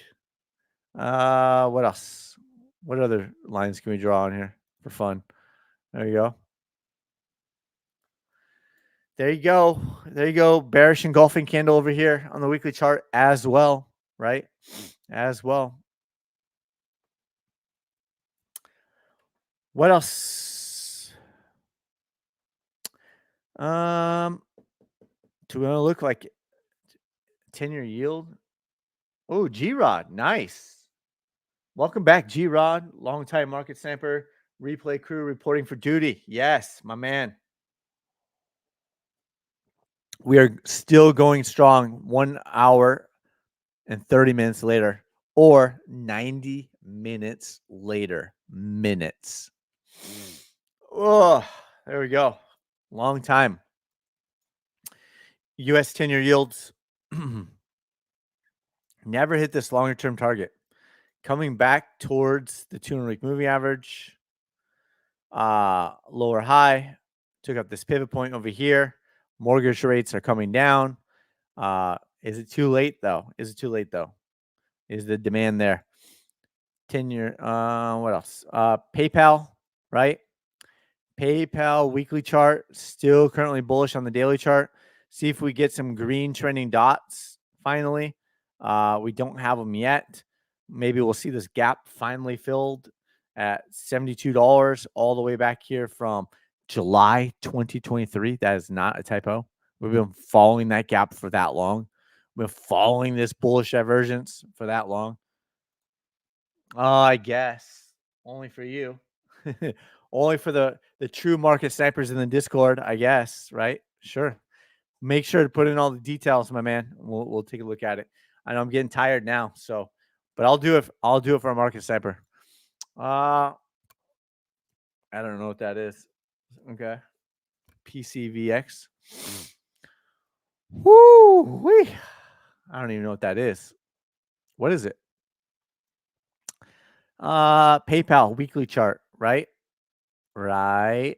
What else? What other lines can we draw on here for fun? There you go. There you go. There you go. Bearish engulfing candle over here on the weekly chart as well, right? As well. What else? Do we want to look like 10-year yield? Oh, G-Rod. Nice. Welcome back, G-Rod. Longtime market sniper, replay crew reporting for duty. Yes, my man. We are still going strong 1 hour and 30 minutes later, or 90 minutes later. Minutes. Oh, there we go. Long time. US 10-year yields never hit this longer term target. Coming back towards the 200-week moving average. Lower high. Took up this pivot point over here. Mortgage rates are coming down. Is it too late though? Is it too late though? Is the demand there? 10-year. What else? PayPal, right? PayPal weekly chart still currently bullish on the daily chart. See if we get some green trending dots finally. We don't have them yet. Maybe we'll see this gap finally filled at $72 all the way back here from July 2023. That is not a typo. We've been following that gap for that long. We've been following this bullish divergence for that long. I guess only for you. Only for the true market snipers in the Discord, I guess, right? Sure. Make sure to put in all the details, my man. We'll take a look at it. I know I'm getting tired now, so but I'll do it. I'll do it for a market sniper. I don't know what that is. Okay. PCVX. Woo! I don't even know what that is. What is it? PayPal weekly chart, right? Right.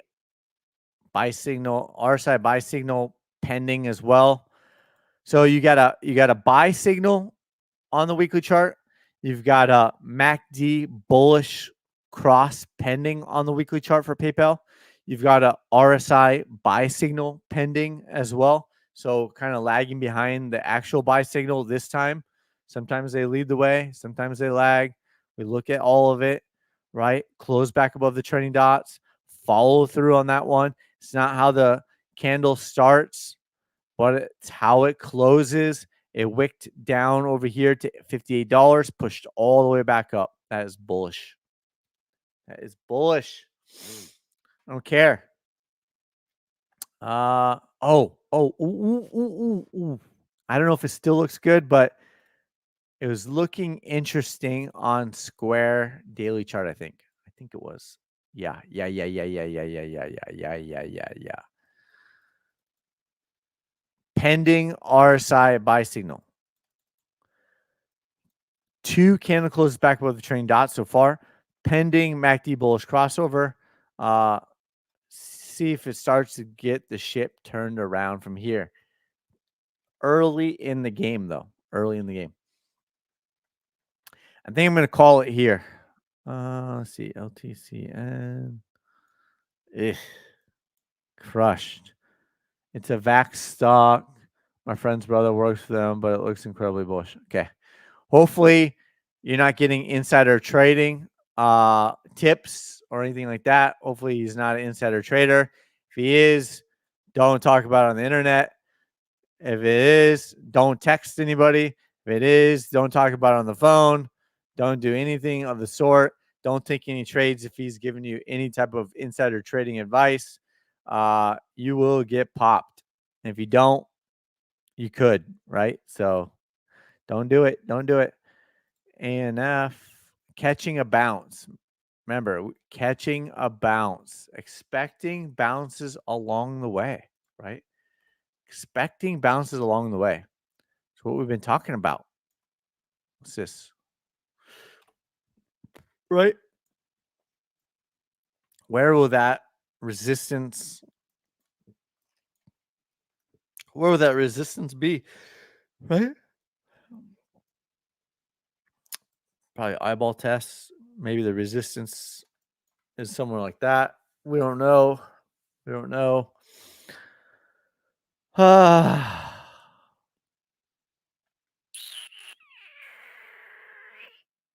Buy signal, RSI buy signal pending as well. So you got a buy signal on the weekly chart. You've got a MACD bullish cross pending on the weekly chart for PayPal. You've got a RSI buy signal pending as well. So kind of lagging behind the actual buy signal this time. Sometimes they lead the way, sometimes they lag. We look at all of it, right? Close back above the trending dots, follow through on that one. It's not how the candle starts, but it's how it closes. It wicked down over here to $58, pushed all the way back up. That is bullish. That is bullish. I don't care. Ooh. I don't know if it still looks good, but it was looking interesting on Square daily chart, I think. I think it was. Yeah. Pending RSI buy signal. 2 candle closes back above the trailing dot so far. Pending MACD bullish crossover. See if it starts to get the ship turned around from here. Early in the game, though. Early in the game. I think I'm going to call it here. Let's see. LTCN. Crushed. It's a VAX stock. My friend's brother works for them, but it looks incredibly bullish. Okay. Hopefully, you're not getting insider trading tips or anything like that. Hopefully, he's not an insider trader. If he is, don't talk about it on the internet. If it is, don't text anybody. If it is, don't talk about it on the phone. Don't do anything of the sort. Don't take any trades if he's giving you any type of insider trading advice. You will get popped. And if you don't, you could, right? So don't do it. Don't do it. ANF, catching a bounce. Remember, catching a bounce, expecting bounces along the way, right? Expecting bounces along the way. It's what we've been talking about. What's this? Right? Where will that resistance be? Right? Probably eyeball tests. Maybe the resistance is somewhere like that. We don't know. We don't know.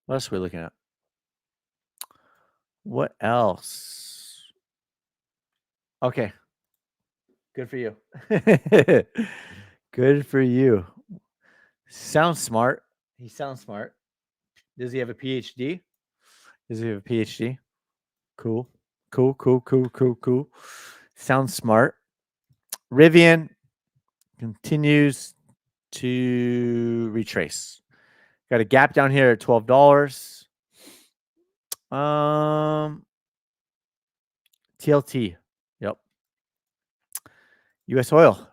What else are we looking at? What else? Okay. Good for you. Good for you. Sounds smart. He sounds smart. Does he have a PhD? Does he have a PhD? Cool. Cool. Sounds smart. Rivian continues to retrace. Got a gap down here at $12. TLT. Yep. US oil.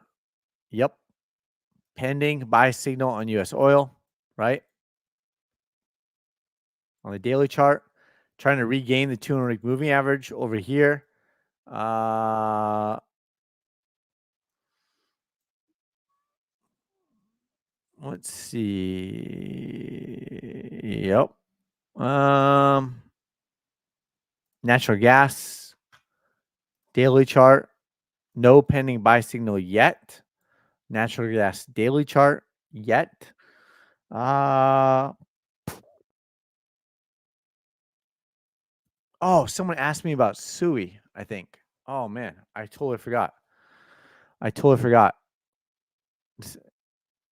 Yep. Pending buy signal on US oil, right? On the daily chart, trying to regain the 200-week moving average over here. Let's see. Yep. Natural gas, daily chart, no pending buy signal yet. Natural gas daily chart yet. Oh, someone asked me about SUI, I think. Oh man, I totally forgot.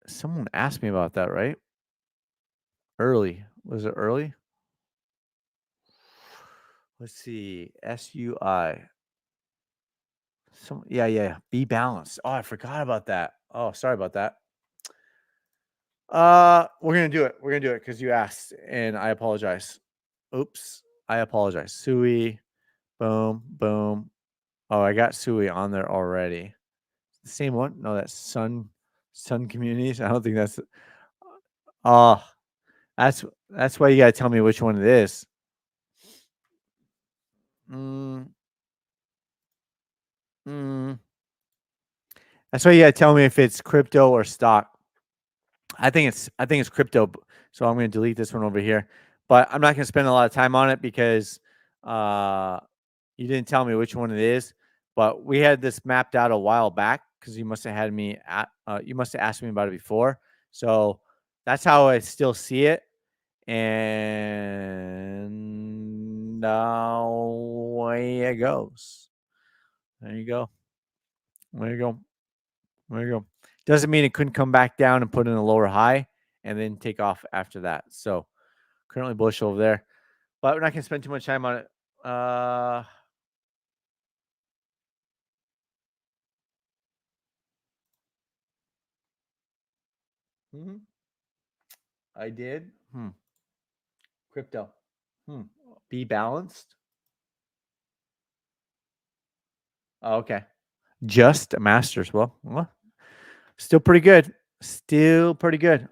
Someone asked me about that, right? Early. Was it early? Let's see. SUI. Yeah. Be balanced. Oh, I forgot about that. Oh, sorry about that. We're gonna do it. We're gonna do it because you asked, and I apologize. Oops, I apologize. Sui, boom. Oh, I got Sui on there already. The same one? No, that's Sun Communities. I don't think that's. Oh, that's why you gotta tell me which one it is. That's why you gotta tell me if it's crypto or stock. I think it's crypto. So I'm going to delete this one over here, but I'm not going to spend a lot of time on it because you didn't tell me which one it is. But we had this mapped out a while back because you must have had me at you must have asked me about it before. So that's how I still see it. And away it goes. There you go. Doesn't mean it couldn't come back down and put in a lower high and then take off after that. So currently bullish over there, but we're not going to spend too much time on it. I did. Crypto. Be balanced. Oh, okay. Just a master's. Well, still pretty good.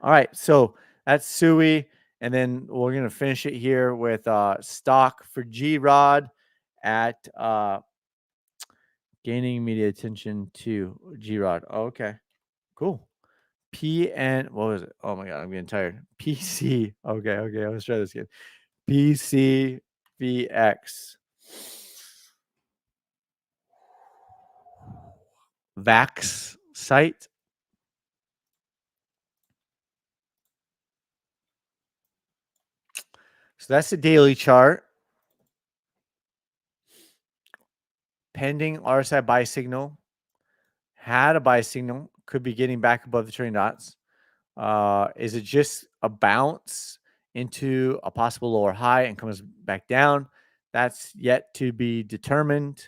All right. So that's Sui. And then we're going to finish it here with stock for G-Rod at gaining media attention to G-Rod. Oh, okay. Cool. PN, what was it? Oh my God, I'm getting tired. PC. Okay. Let's try this again. PCVX. Vax site. So that's the daily chart. Pending RSI buy signal. Had a buy signal. Could be getting back above the trading dots. Is it just a bounce into a possible lower high and comes back down? That's yet to be determined.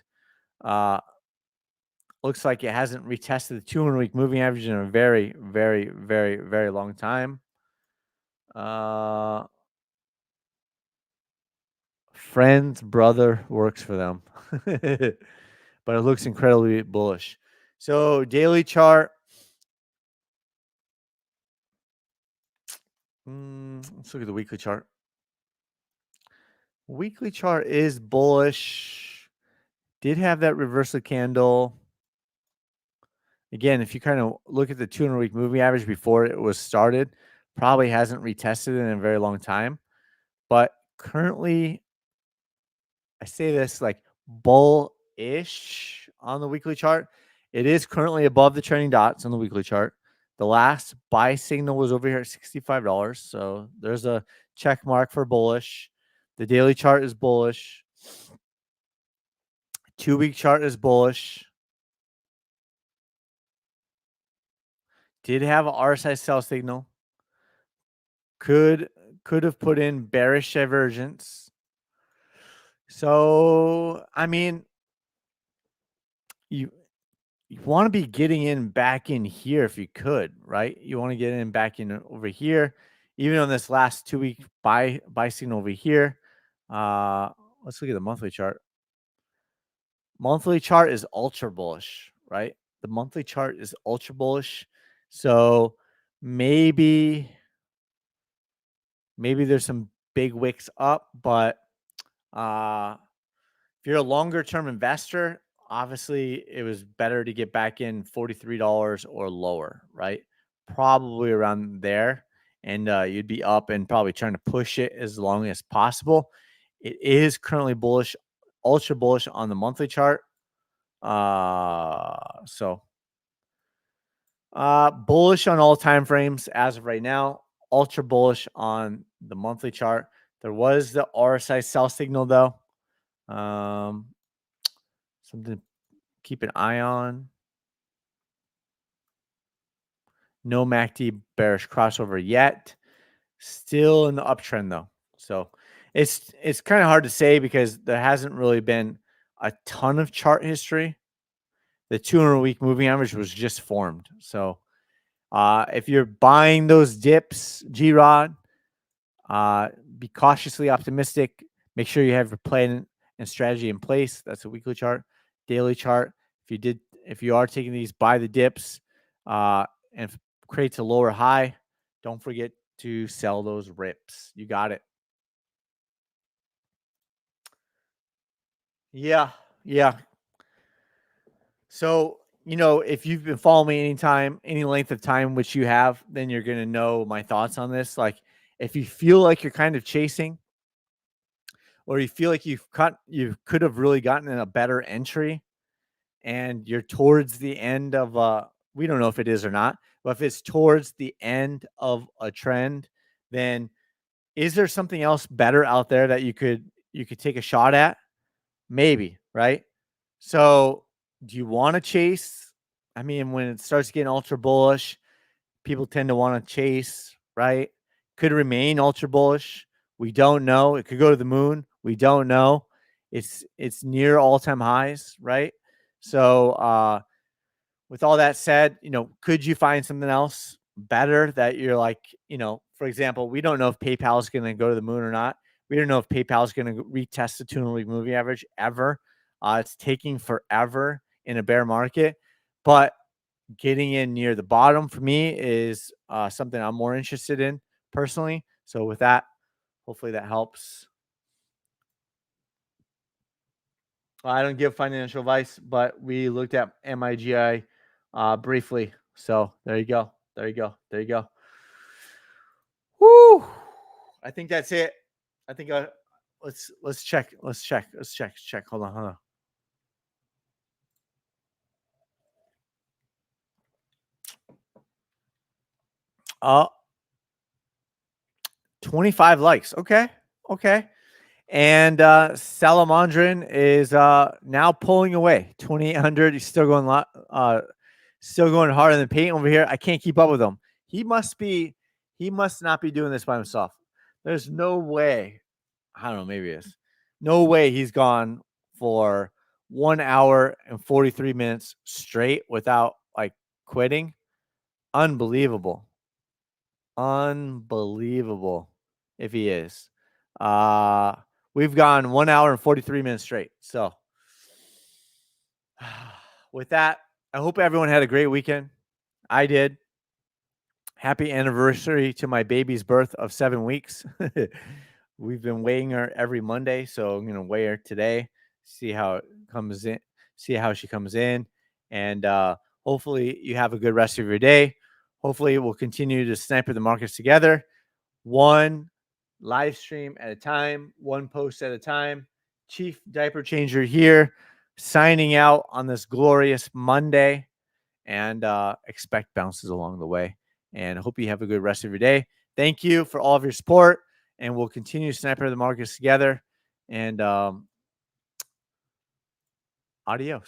Looks like it hasn't retested the 200-week moving average in a very, very, very, very long time. Friend's brother works for them, but it looks incredibly bullish. So daily chart. Let's look at the weekly chart. Weekly chart is bullish. Did have that reversal candle. Again, if you kind of look at the 200-week moving average before it was started, probably hasn't retested in a very long time. But currently, I say this like bullish on the weekly chart. It is currently above the trending dots on the weekly chart. The last buy signal was over here at $65. So there's a check mark for bullish. The daily chart is bullish. 2-week chart is bullish. Did have a RSI sell signal. Could have put in bearish divergence. So, I mean, you want to be getting in back in here if you could, right? You want to get in back in over here, even on this last 2-week buy signal over here. Let's look at the monthly chart. Monthly chart is ultra bullish, right? The monthly chart is ultra bullish. So maybe there's some big wicks up, but if you're a longer term investor, obviously it was better to get back in $43 or lower, right? Probably around there. And you'd be up and probably trying to push it as long as possible. It is currently bullish, ultra bullish on the monthly chart. Bullish on all time frames as of right now. Ultra bullish on the monthly chart. There was the RSI sell signal though. Something to keep an eye on. No MACD bearish crossover yet. Still in the uptrend though. So it's kind of hard to say because there hasn't really been a ton of chart history. The 200-week moving average was just formed. So if you're buying those dips, G-Rod, be cautiously optimistic. Make sure you have your plan and strategy in place. That's a weekly chart, daily chart. If you are taking these, buy the dips, and if it creates a lower high, don't forget to sell those rips. You got it. Yeah. So, if you've been following me any length of time, which you have, then you're going to know my thoughts on this. Like, if you feel like you're kind of chasing, or you feel like you could have really gotten in a better entry, and you're towards the end of we don't know if it is or not, but if it's towards the end of a trend, then is there something else better out there that you could take a shot at? Maybe, right? So do you want to chase? I mean, when it starts getting ultra bullish, people tend to want to chase, right? Could remain ultra bullish. We don't know. It could go to the moon. We don't know. It's near all-time highs, right? So with all that said, could you find something else better that you're like, for example, we don't know if PayPal is going to go to the moon or not. We don't know if PayPal is going to retest the 200-week moving average ever. It's taking forever in a bear market, but getting in near the bottom for me is something I'm more interested in personally. So with that, hopefully that helps. I don't give financial advice, but we looked at MIGI briefly. So there you go. Woo! I think that's it. I think let's check. Hold on. Uh, 25 likes. Okay. Okay. And Salamandrin is now pulling away 2,800. He's still going still going harder than paint over here. I can't keep up with him. He must not be doing this by himself. There's no way. I don't know, maybe he is. No way he's gone for 1 hour and 43 minutes straight without like quitting. Unbelievable. Unbelievable if he is. Uh we've gone 1 hour and 43 minutes straight. So with that, I hope everyone had a great weekend. I did. Happy anniversary to my baby's birth of 7 weeks. We've been weighing her every Monday, so I'm gonna weigh her today, see how it comes in, see how she comes in, and hopefully you have a good rest of your day. Hopefully we'll continue to sniper the markets together, one live stream at a time, one post at a time. Chief Diaper Changer here, signing out on this glorious Monday, and expect bounces along the way. And I hope you have a good rest of your day. Thank you for all of your support, and we'll continue sniper the markets together. And adios.